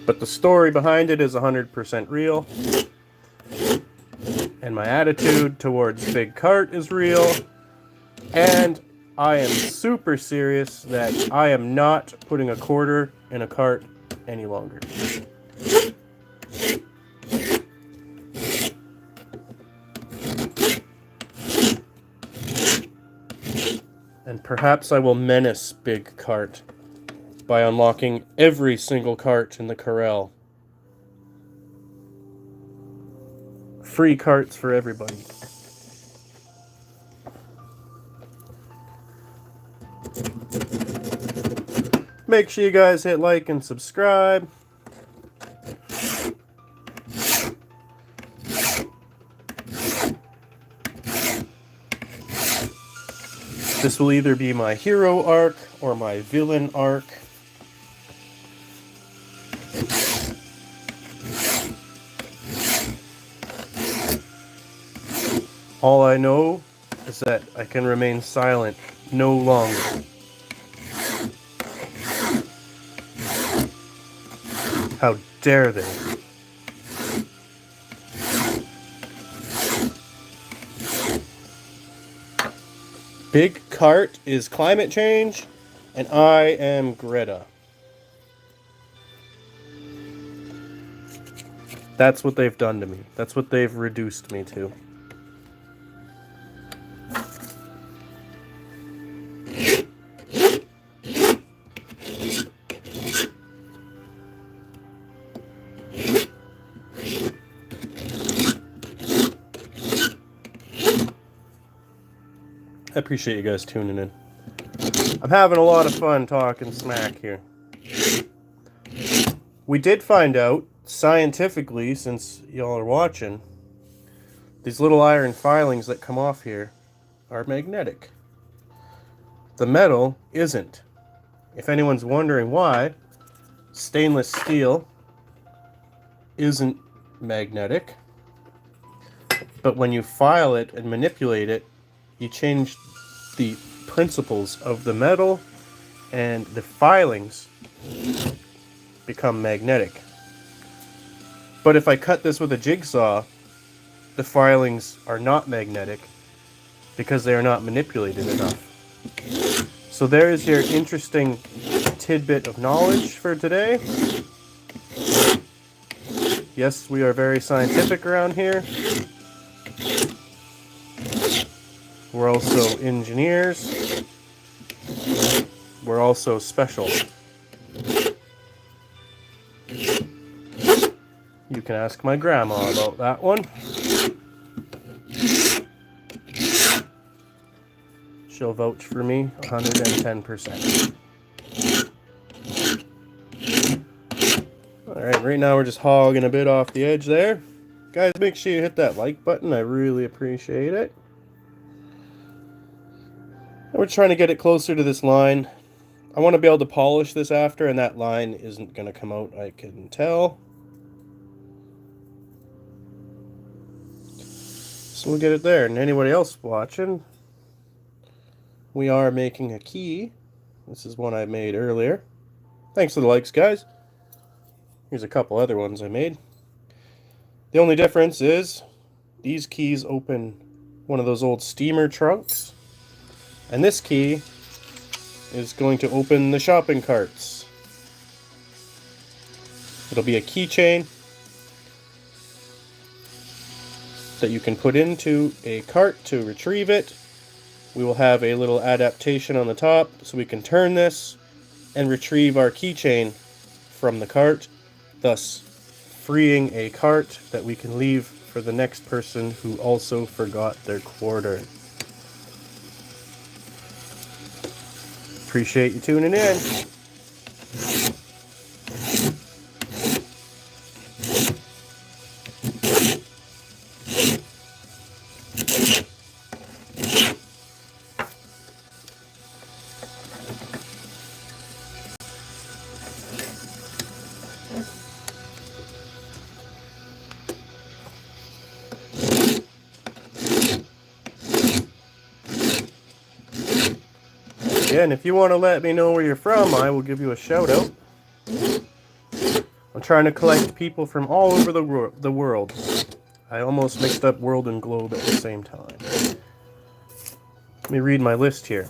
But the story behind it is 100% real. And my attitude towards Big Cart is real. And I am super serious that I am not putting a quarter in a cart any longer. And perhaps I will menace Big Cart by unlocking every single cart in the corral. Free carts for everybody. Make sure you guys hit like and subscribe. This will either be my hero arc or my villain arc. All I know is that I can remain silent no longer. How dare they? Big Cart is climate change, and I am Greta. That's what they've done to me. That's what they've reduced me to. I appreciate you guys tuning in. I'm having a lot of fun talking smack here. We did find out, scientifically, since y'all are watching, these little iron filings that come off here are magnetic. The metal isn't. If anyone's wondering why, stainless steel isn't magnetic. But when you file it and manipulate it, you change the principles of the metal, and the filings become magnetic. But if I cut this with a jigsaw, the filings are not magnetic because they are not manipulated enough. So there is your interesting tidbit of knowledge for today. Yes, we are very scientific around here. We're also engineers. We're also special. You can ask my grandma about that one. She'll vouch for me 110%. Alright, right now we're just hogging a bit off the edge there. Guys, make sure you hit that like button. I really appreciate it. We're trying to get it closer to this line. I want to be able to polish this after, and that line isn't going to come out, I can tell. So we'll get it there. And anybody else watching, we are making a key. This is one I made earlier. Thanks for the likes, guys. Here's a couple other ones I made. The only difference is these keys open one of those old steamer trunks. And this key is going to open the shopping carts. It'll be a keychain that you can put into a cart to retrieve it. We will have a little adaptation on the top so we can turn this and retrieve our keychain from the cart, thus freeing a cart that we can leave for the next person who also forgot their quarter. Appreciate you tuning in. Yeah, and if you want to let me know where you're from, I will give you a shout out. I'm trying to collect people from all over the world. I almost mixed up world and globe at the same time. Let me read my list here.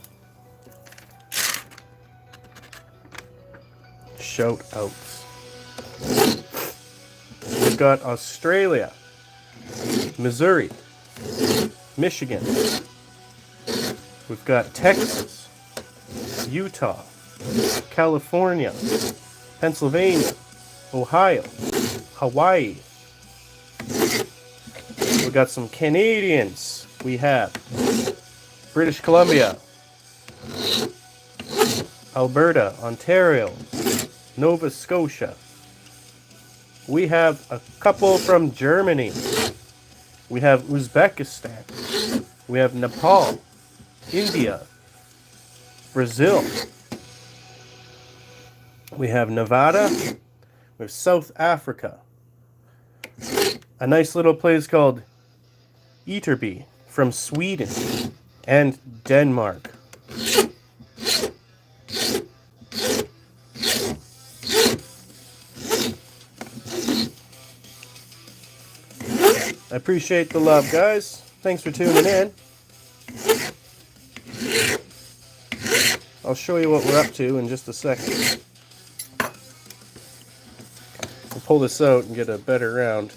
Shout outs. We've got Australia, Missouri, Michigan. We've got Texas, Utah, California, Pennsylvania, Ohio, Hawaii. We got some Canadians. We have British Columbia, Alberta, Ontario, Nova Scotia. We have a couple from Germany. We have Uzbekistan. We have Nepal, India, Brazil. We have Nevada. We have South Africa. A nice little place called Ytterby from Sweden and Denmark. I appreciate the love, guys. Thanks for tuning in. I'll show you what we're up to in just a second. We'll pull this out and get a better round.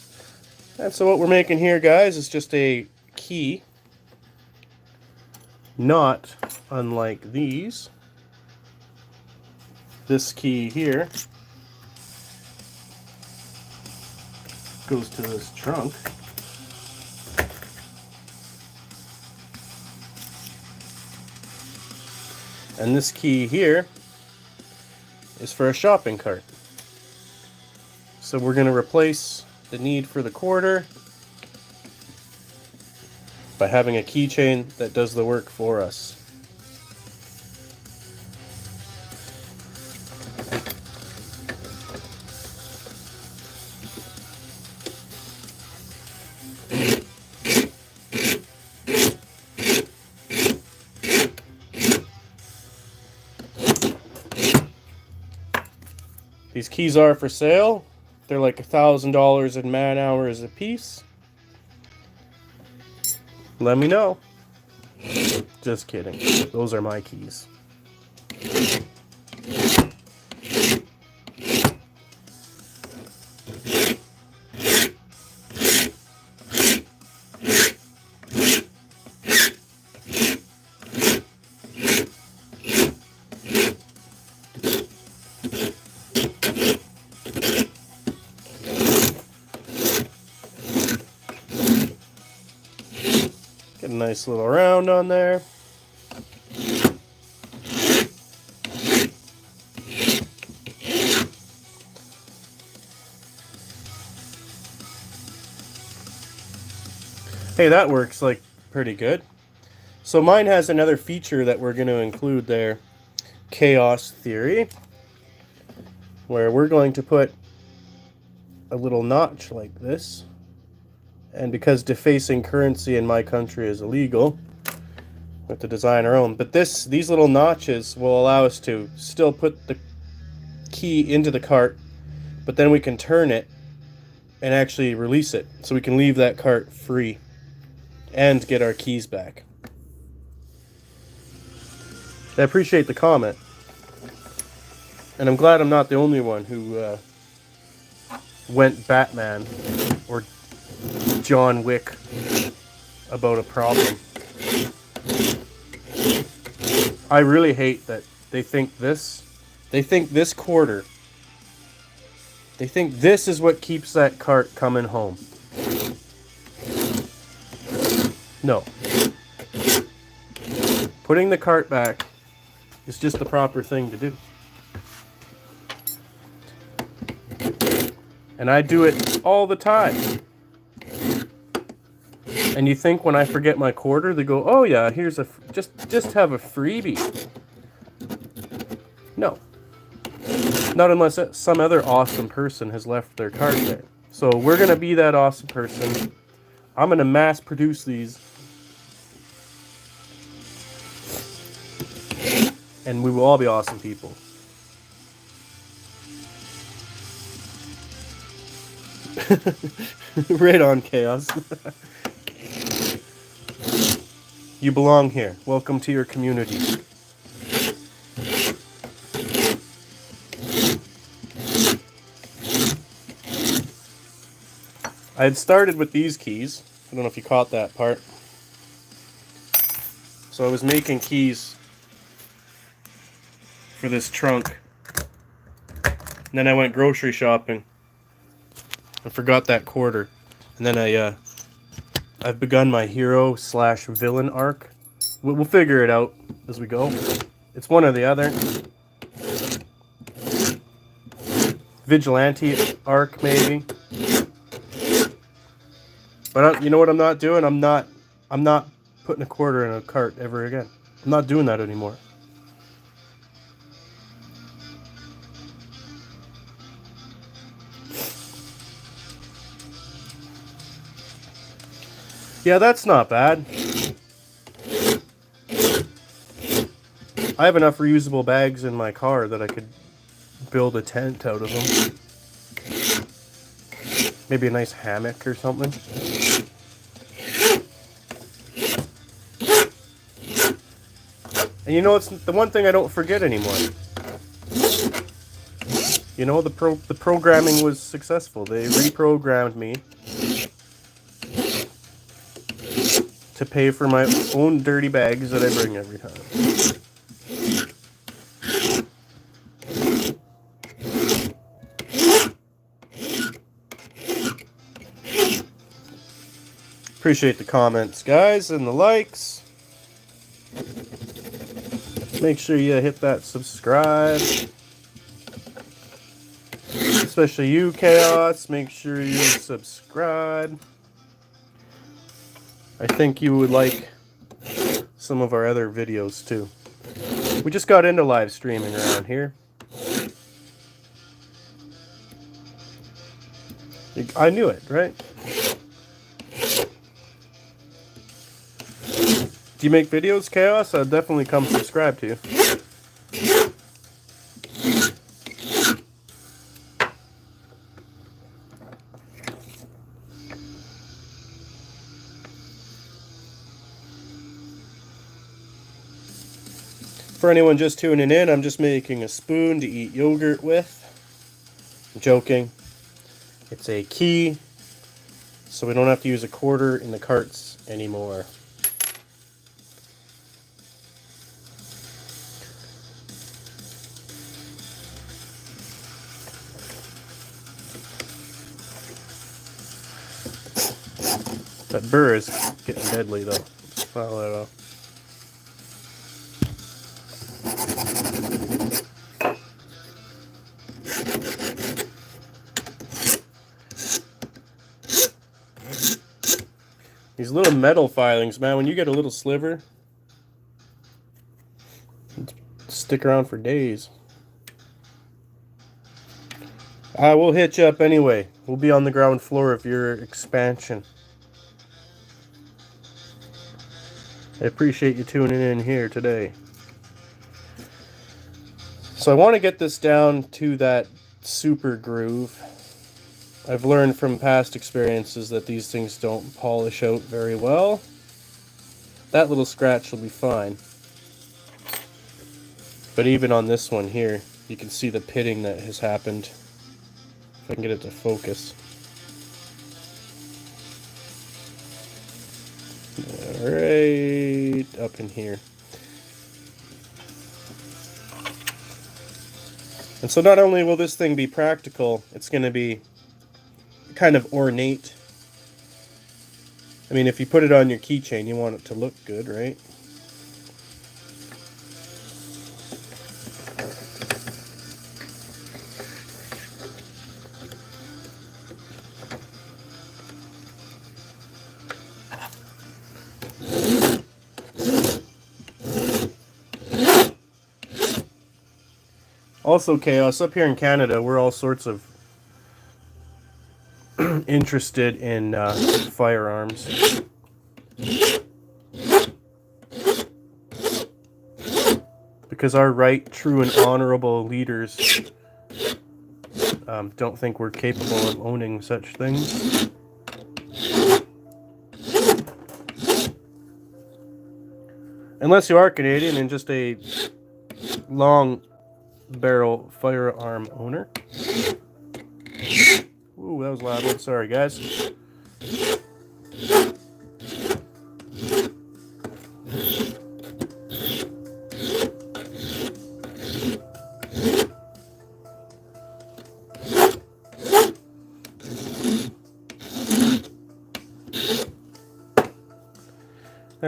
And so what we're making here, guys, is just a key. Not unlike these. This key here goes to this trunk. And this key here is for a shopping cart. So we're going to replace the need for the quarter by having a keychain that does the work for us. These keys are for sale. They're like $1,000 in man hours a piece. Let me know. Just kidding. Those are my keys. Get a nice little round on there. Hey, that works like pretty good. So mine has another feature that we're going to include there, chaos theory, where we're going to put a little notch like this. And because defacing currency in my country is illegal, we have to design our own. But these little notches will allow us to still put the key into the cart, but then we can turn it and actually release it. So we can leave that cart free and get our keys back. I appreciate the comment. And I'm glad I'm not the only one who went Batman or John Wick about a problem. I really hate that they think this quarter, they think this is what keeps that cart coming home. No. Putting the cart back is just the proper thing to do. And I do it all the time. And you think when I forget my quarter, they go, "Oh yeah, here's a just have a freebie." No. Not unless some other awesome person has left their card there. So we're going to be that awesome person. I'm going to mass produce these. And we will all be awesome people. Right on, Chaos. You belong here. Welcome to your community. I had started with these keys. I don't know if you caught that part. So I was making keys for this trunk. And then I went grocery shopping. I forgot that quarter. And then I've begun my hero / villain arc. We'll figure it out as we go. It's one or the other. Vigilante arc, maybe. But you know what I'm not doing? I'm not putting a quarter in a cart ever again. I'm not doing that anymore. Yeah, that's not bad. I have enough reusable bags in my car that I could build a tent out of them. Maybe a nice hammock or something. And you know, it's the one thing I don't forget anymore. You know, the programming was successful. They reprogrammed me to pay for my own dirty bags that I bring every time. Appreciate the comments, guys, and the likes. Make sure you hit that subscribe. Especially you, Chaos. Make sure you subscribe. I think you would like some of our other videos too. We just got into live streaming around here. I knew it, right? Do you make videos, Chaos? I'll definitely come subscribe to you. For anyone just tuning in, I'm just making a spoon to eat yogurt with. I'm joking. It's a key, so we don't have to use a quarter in the carts anymore. That burr is getting deadly, though. Let's file that off. These little metal filings, man, when you get a little sliver, stick around for days. We'll hitch up anyway. We'll be on the ground floor of your expansion. I appreciate you tuning in here today. So I want to get this down to that super groove. I've learned from past experiences that these things don't polish out very well. That little scratch will be fine. But even on this one here, you can see the pitting that has happened. If I can get it to focus. Right up in here. And so not only will this thing be practical, it's going to be kind of ornate. I mean, if you put it on your keychain, you want it to look good, right? Also, Chaos, up here in Canada, we're all sorts of interested in firearms. Because our right, true, and honorable leaders don't think we're capable of owning such things. Unless you are Canadian and just a long barrel firearm owner. Ooh, that was loud. Sorry, guys.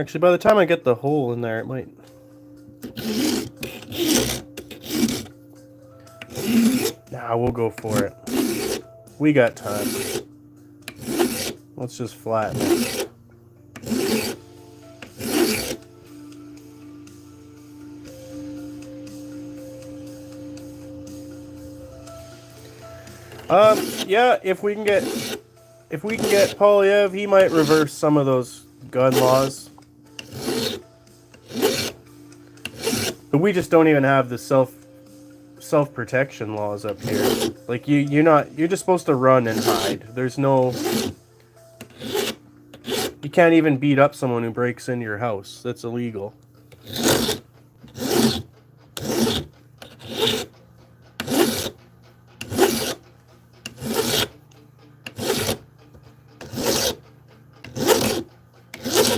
Actually, by the time I get the hole in there, it might... Nah, we'll go for it. We got time. Let's just flatten it. Yeah, if we can get Polyev, he might reverse some of those gun laws. But we just don't even have the self-protection laws up here. Like you're just supposed to run and hide. There's no... You can't even beat up someone who breaks into your house. That's illegal.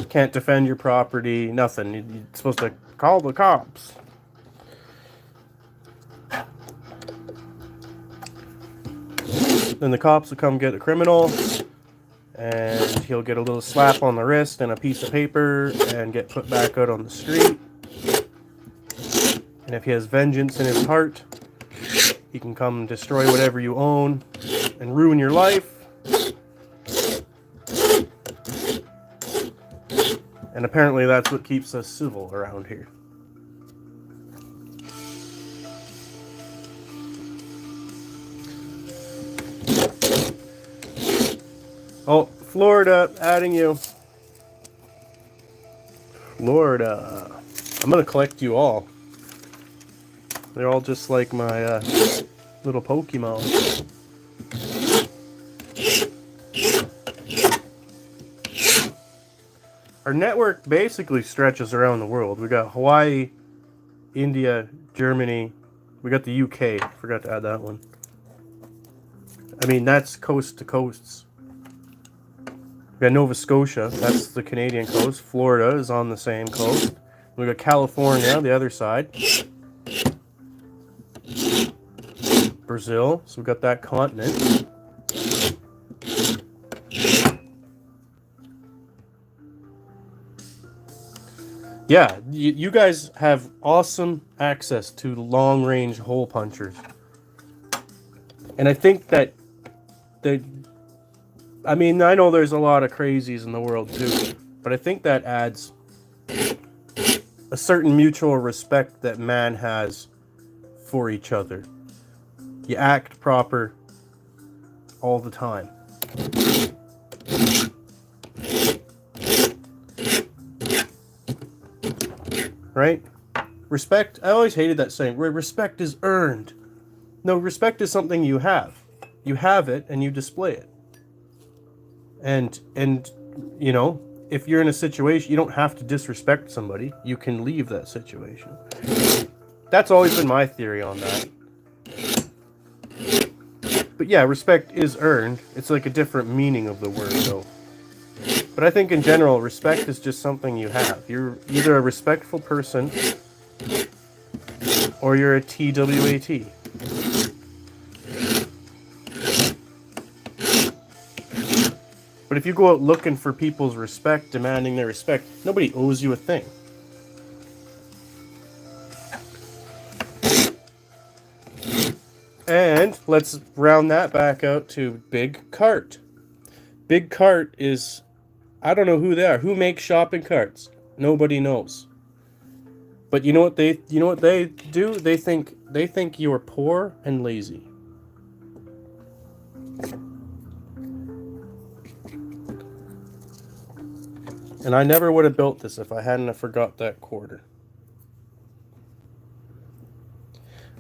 Can't defend your property, nothing. You're supposed to call the cops. Then the cops will come get the criminal, and he'll get a little slap on the wrist and a piece of paper and get put back out on the street. And if he has vengeance in his heart, he can come destroy whatever you own and ruin your life. And apparently that's what keeps us civil around here. Oh, Florida, adding you. Florida. I'm going to collect you all. They're all just like my little Pokemon. Our network basically stretches around the world. We got Hawaii, India, Germany. We got the UK. Forgot to add that one. I mean, that's coast to coasts. We got Nova Scotia. That's the Canadian coast. Florida is on the same coast. We got California, the other side. Brazil. So we got that continent. Yeah, you guys have awesome access to long-range hole punchers. And I think that I mean, I know there's a lot of crazies in the world too, but I think that adds a certain mutual respect that man has for each other. You act proper all the time. Right? Respect, I always hated that saying, respect is earned. No, respect is something you have. You have it and you display it. And you know, if you're in a situation, you don't have to disrespect somebody. You can leave that situation. That's always been my theory on that. But yeah, respect is earned. It's like a different meaning of the word, though. But I think in general, respect is just something you have. You're either a respectful person or you're a TWAT. But if you go out looking for people's respect, demanding their respect, nobody owes you a thing. And let's round that back out to Big Cart. Big Cart is, I don't know who they are. Who makes shopping carts? Nobody knows. But you know what they do? They think you are poor and lazy. And I never would have built this if I hadn't have forgot that quarter.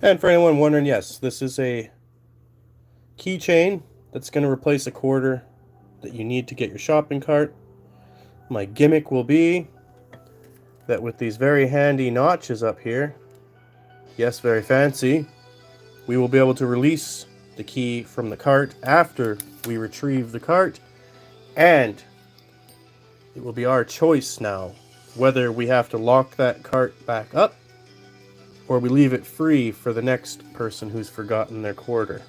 And for anyone wondering, yes, this is a keychain that's going to replace a quarter that you need to get your shopping cart. My gimmick will be that with these very handy notches up here, yes, very fancy, we will be able to release the key from the cart after we retrieve the cart, and it will be our choice now whether we have to lock that cart back up or we leave it free for the next person who's forgotten their quarter.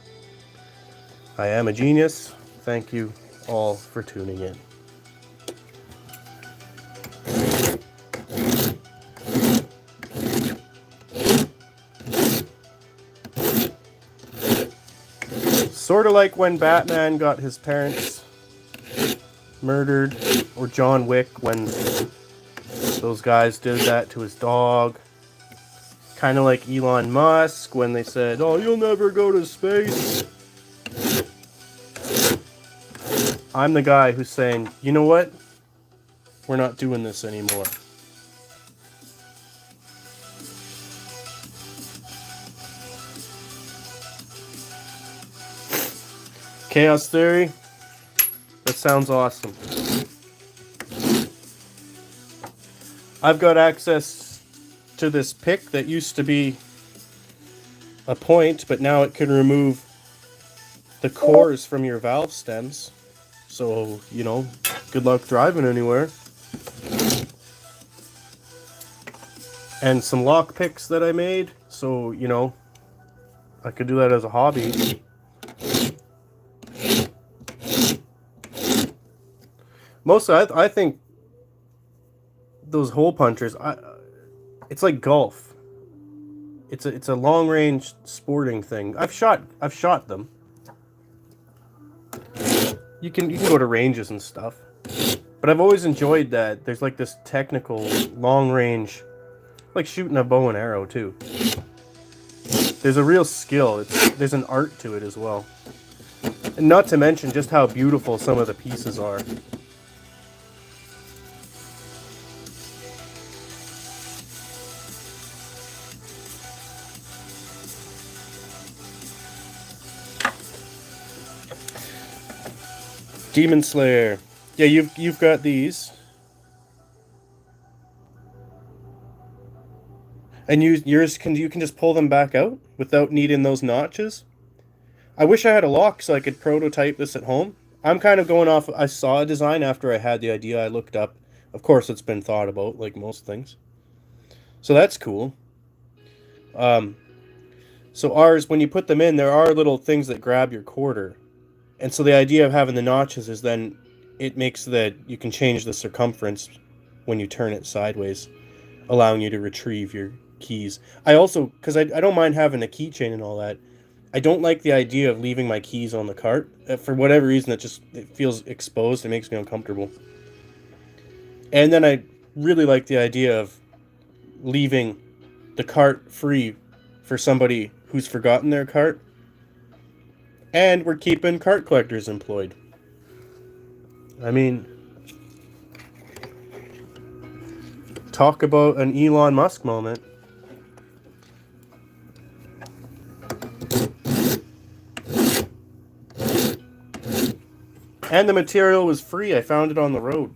I am a genius. Thank you all for tuning in. Sort of like when Batman got his parents murdered, or John Wick when those guys did that to his dog. Kind of like Elon Musk when they said, "Oh, you'll never go to space." I'm the guy who's saying, you know what? We're not doing this anymore. Chaos Theory? That sounds awesome. I've got access to this pick that used to be a point, but now it can remove the cores from your valve stems. So, you know, good luck driving anywhere. And some lock picks that I made, so, you know, I could do that as a hobby. Mostly, I think those hole punchers, it's like golf. It's a long range sporting thing. I've shot them. You can go to ranges and stuff, but I've always enjoyed that. There's like this technical long range, like shooting a bow and arrow too. There's a real skill. There's an art to it as well, and not to mention just how beautiful some of the pieces are. Demon Slayer. Yeah, you've got these. And you can just pull them back out without needing those notches. I wish I had a lock so I could prototype this at home. I'm kind of going off, I saw a design after I had the idea. I looked up. Of course, it's been thought about like most things. So that's cool. So ours, when you put them in, there are little things that grab your quarter. And so the idea of having the notches is then it makes that you can change the circumference when you turn it sideways, allowing you to retrieve your keys. I also, because I don't mind having a keychain and all that, I don't like the idea of leaving my keys on the cart. For whatever reason, it feels exposed. It makes me uncomfortable. And then I really like the idea of leaving the cart free for somebody who's forgotten their cart. And we're keeping cart collectors employed. I mean, talk about an Elon Musk moment. And the material was free. I found it on the road.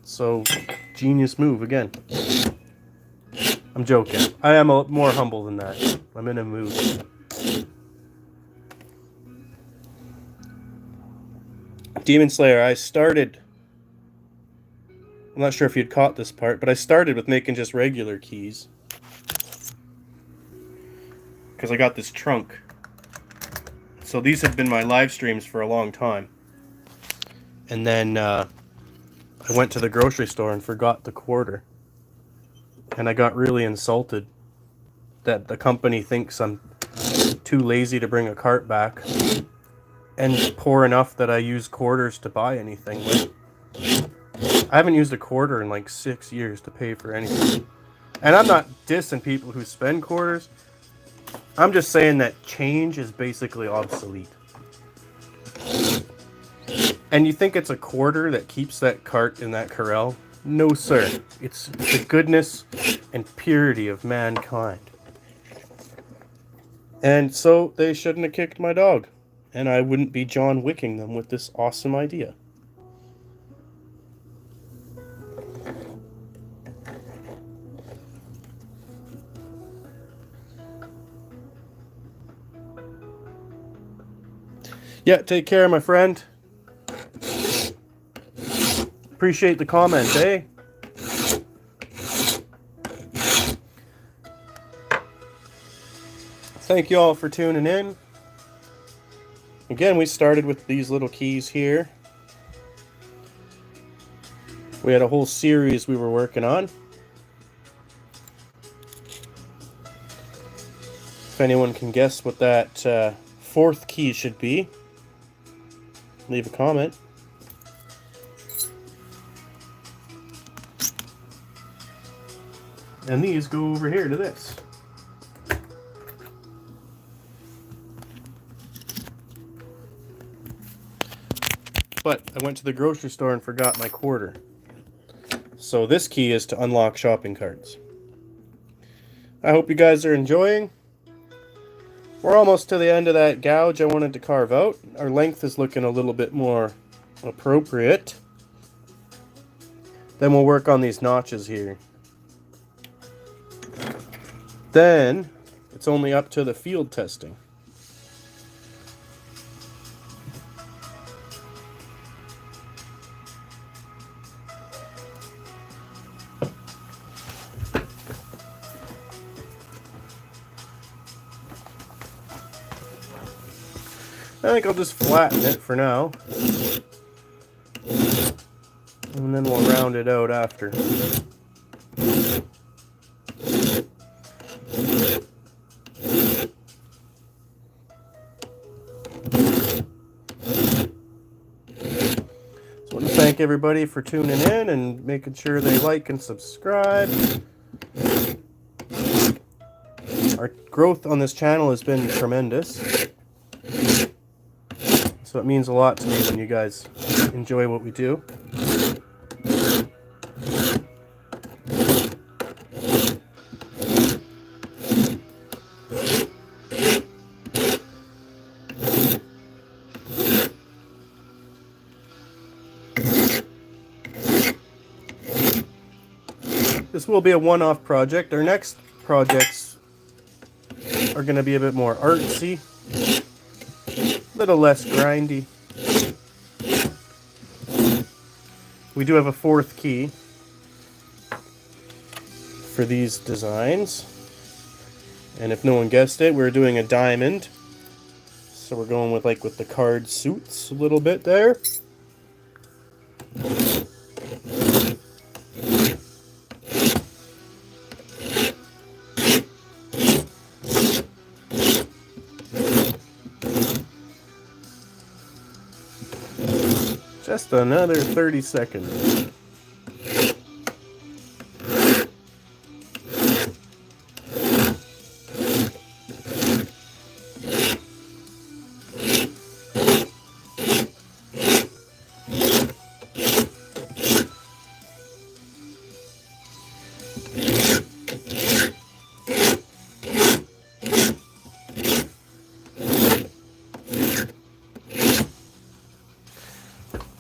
So, genius move again. I'm joking. I am more humble than that. I'm in a mood. Demon Slayer, I'm not sure if you'd caught this part, but I started with making just regular keys. Because I got this trunk. So these have been my live streams for a long time. And then I went to the grocery store and forgot the quarter. And I got really insulted that the company thinks I'm too lazy to bring a cart back. And poor enough that I use quarters to buy anything with. I haven't used a quarter in like 6 years to pay for anything. And I'm not dissing people who spend quarters. I'm just saying that change is basically obsolete. And you think it's a quarter that keeps that cart in that corral? No, sir. It's the goodness and purity of mankind. And so they shouldn't have kicked my dog. And I wouldn't be John Wicking them with this awesome idea. Yeah, take care, my friend. Appreciate the comment, eh? Thank you all for tuning in. Again, we started with these little keys here. We had a whole series we were working on. If anyone can guess what that fourth key should be. Leave a comment. And these go over here to this. But I went to the grocery store and forgot my quarter. So this key is to unlock shopping carts. I hope you guys are enjoying. We're almost to the end of that gouge I wanted to carve out. Our length is looking a little bit more appropriate. Then we'll work on these notches here. Then it's only up to the field testing. I think I'll just flatten it for now. And then we'll round it out after. So I want to thank everybody for tuning in and making sure they like and subscribe. Our growth on this channel has been tremendous. So it means a lot to me when you guys enjoy what we do. This will be a one-off project. Our next projects are going to be a bit more artsy. A little less grindy. We do have a fourth key for these designs. And if no one guessed it, we're doing a diamond. So we're going with with the card suits a little bit there. Just another 30 seconds.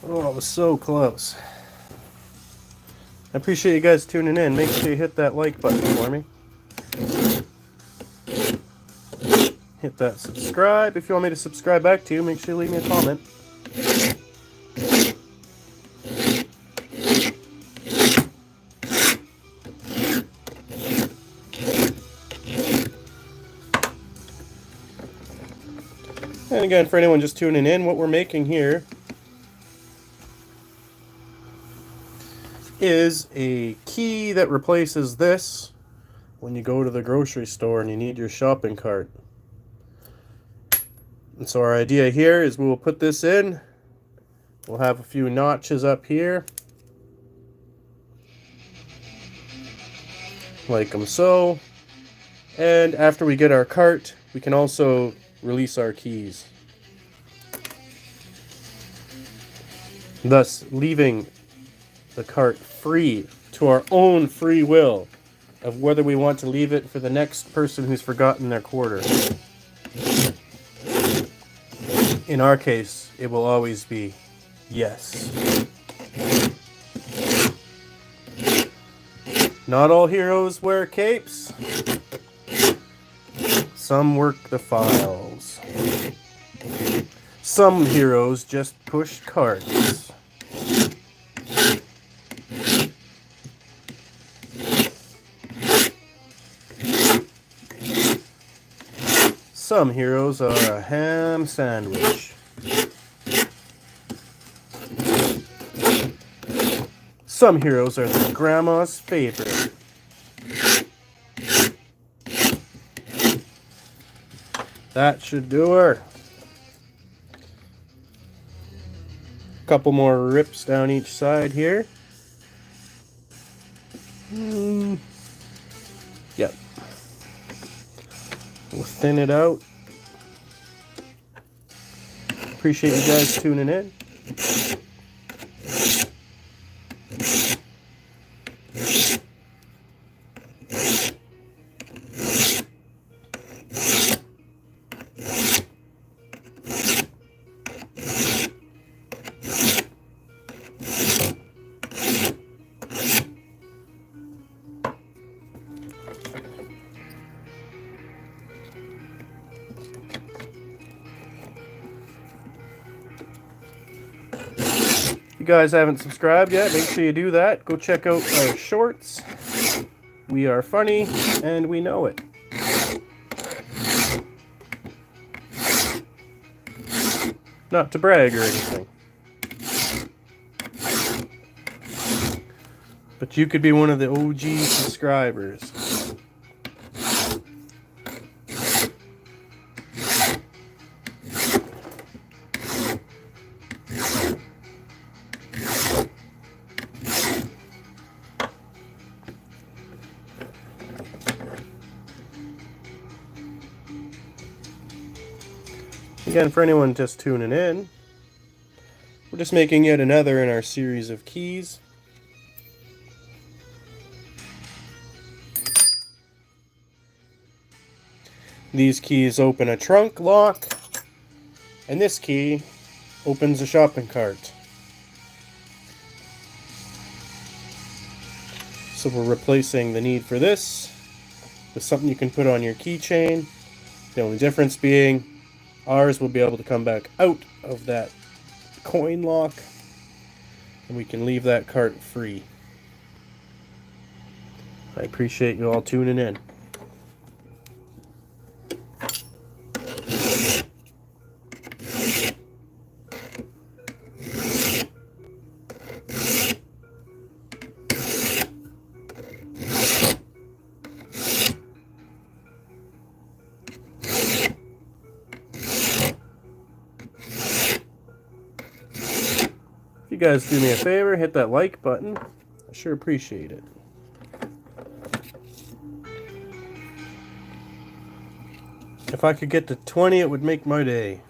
Oh, it was so close. I appreciate you guys tuning in. Make sure you hit that like button for me. Hit that subscribe. If you want me to subscribe back to you, make sure you leave me a comment. And again, for anyone just tuning in, what we're making here is a key that replaces this when you go to the grocery store and you need your shopping cart. And so our idea here is we will put this in. We'll have a few notches up here, like so. And after we get our cart, we can also release our keys, thus leaving the cart free to our own free will of whether we want to leave it for the next person who's forgotten their quarter. In our case, it will always be yes. Not all heroes wear capes. Some work the files. Some heroes just push carts. Some heroes are a ham sandwich. Some heroes are the grandma's favorite. That should do her. couple more rips down each side here. Yep. We'll thin it out. Appreciate you guys tuning in. If you guys haven't subscribed yet, make sure you do that. Go check out our shorts. We are funny and we know it. Not to brag or anything, but you could be one of the OG subscribers. Again, for anyone just tuning in, we're just making yet another in our series of keys. These keys open a trunk lock, and this key opens a shopping cart. So we're replacing the need for this with something you can put on your keychain. The only difference being ours will be able to come back out of that coin lock, and we can leave that cart free. I appreciate you all tuning in. If you guys do me a favor, hit that like button. I sure appreciate it. If I could get to 20, it would make my day.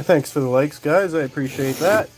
Thanks for the likes, guys. I appreciate that.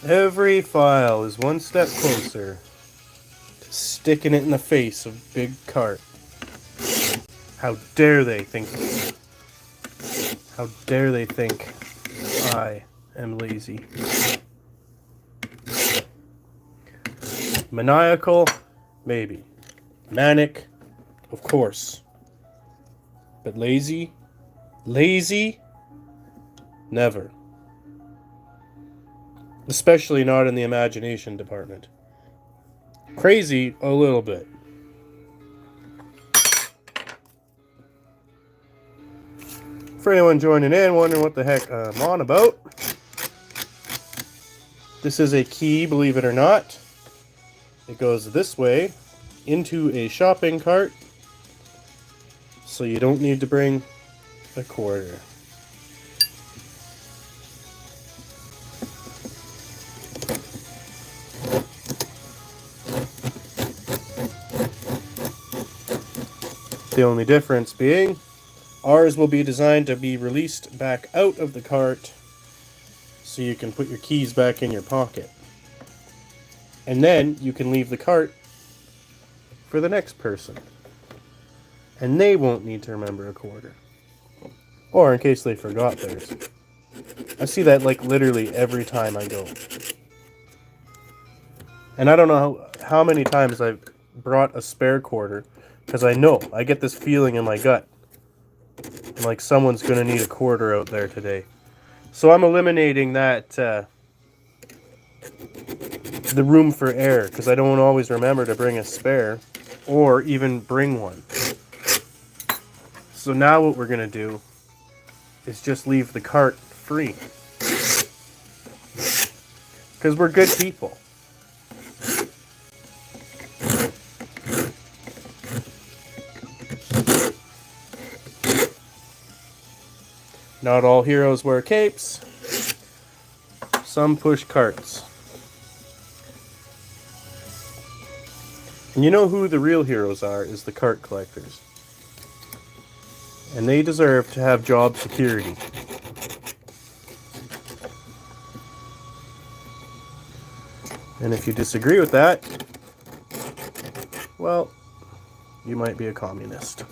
Every file is one step closer to sticking it in the face of Big Cart. How dare they think? How dare they think I am lazy? Maniacal? Maybe. Manic? Of course. But lazy? Lazy? Never. Especially not in the imagination department. crazy a little bit. For anyone joining in, wondering what the heck I'm on about, this is a key, believe it or not. It goes this way into a shopping cart, so you don't need to bring a quarter. The only difference being, ours will be designed to be released back out of the cart so you can put your keys back in your pocket. And then you can leave the cart for the next person. And they won't need to remember a quarter. Or in case they forgot theirs. I see that like literally every time I go. And I don't know how many times I've brought a spare quarter, because I know, I get this feeling in my gut. Like someone's going to need a quarter out there today. So I'm eliminating that, the room for error, because I don't always remember to bring a spare, or even bring one. So now what we're going to do is just leave the cart free. Because we're good people. Not all heroes wear capes. Some push carts. And you know who the real heroes are, is the cart collectors. And they deserve to have job security. And if you disagree with that, well, you might be a communist.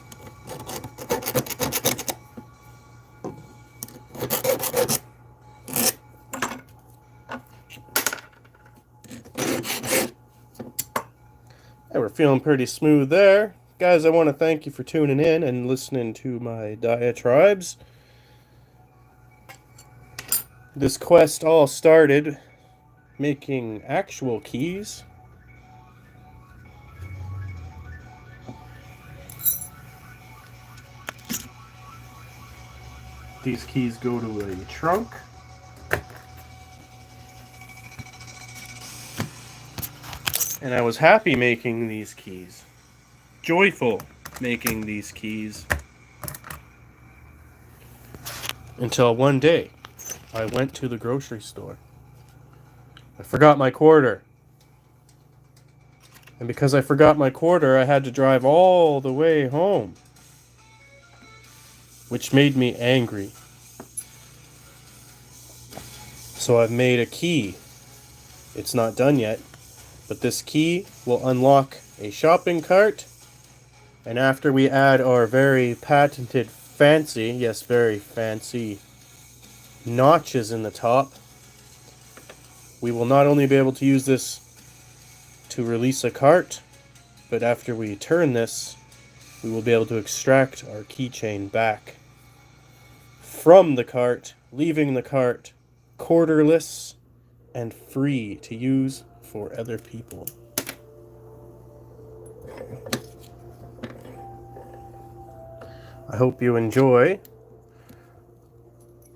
And we're feeling pretty smooth there. Guys, I want to thank you for tuning in and listening to my diatribes. This quest all started making actual keys. These keys go to a trunk. And I was happy making these keys. Joyful making these keys. Until one day, I went to the grocery store. I forgot my quarter. And because I forgot my quarter, I had to drive all the way home. Which made me angry. So I've made a key. It's not done yet. But this key will unlock a shopping cart. And after we add our very patented fancy, yes, very fancy notches in the top, we will not only be able to use this to release a cart, but after we turn this, we will be able to extract our keychain back from the cart, leaving the cart quarterless and free to use for other people. I hope you enjoy.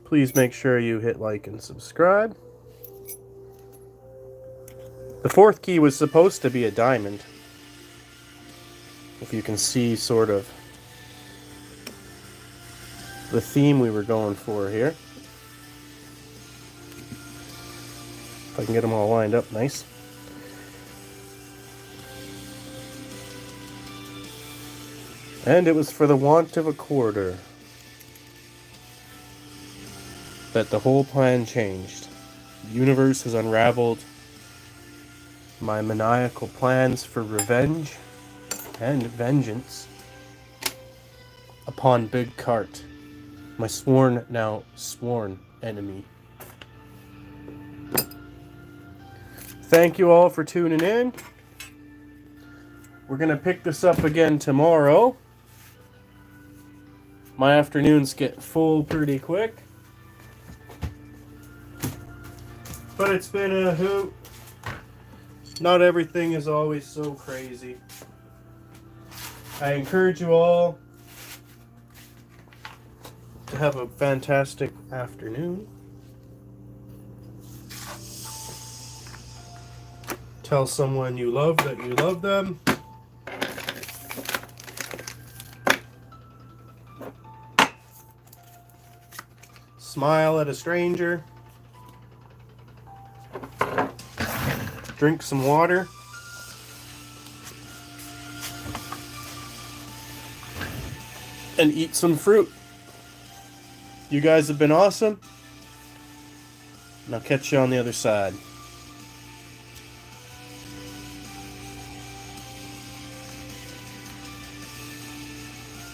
Please make sure you hit like and subscribe. The fourth key was supposed to be a diamond. If you can see sort of the theme we were going for here. If I can get them all lined up nice. And it was for the want of a quarter that the whole plan changed. The universe has unraveled. My maniacal plans for revenge and vengeance upon Big Cart, my sworn, now sworn enemy. Thank you all for tuning in. We're going to pick this up again tomorrow. My afternoons get full pretty quick. But it's been a hoot. Not everything is always so crazy. I encourage you all to have a fantastic afternoon. Tell someone you love that you love them. Smile at a stranger. Drink some water. And eat some fruit. You guys have been awesome. And I'll catch you on the other side.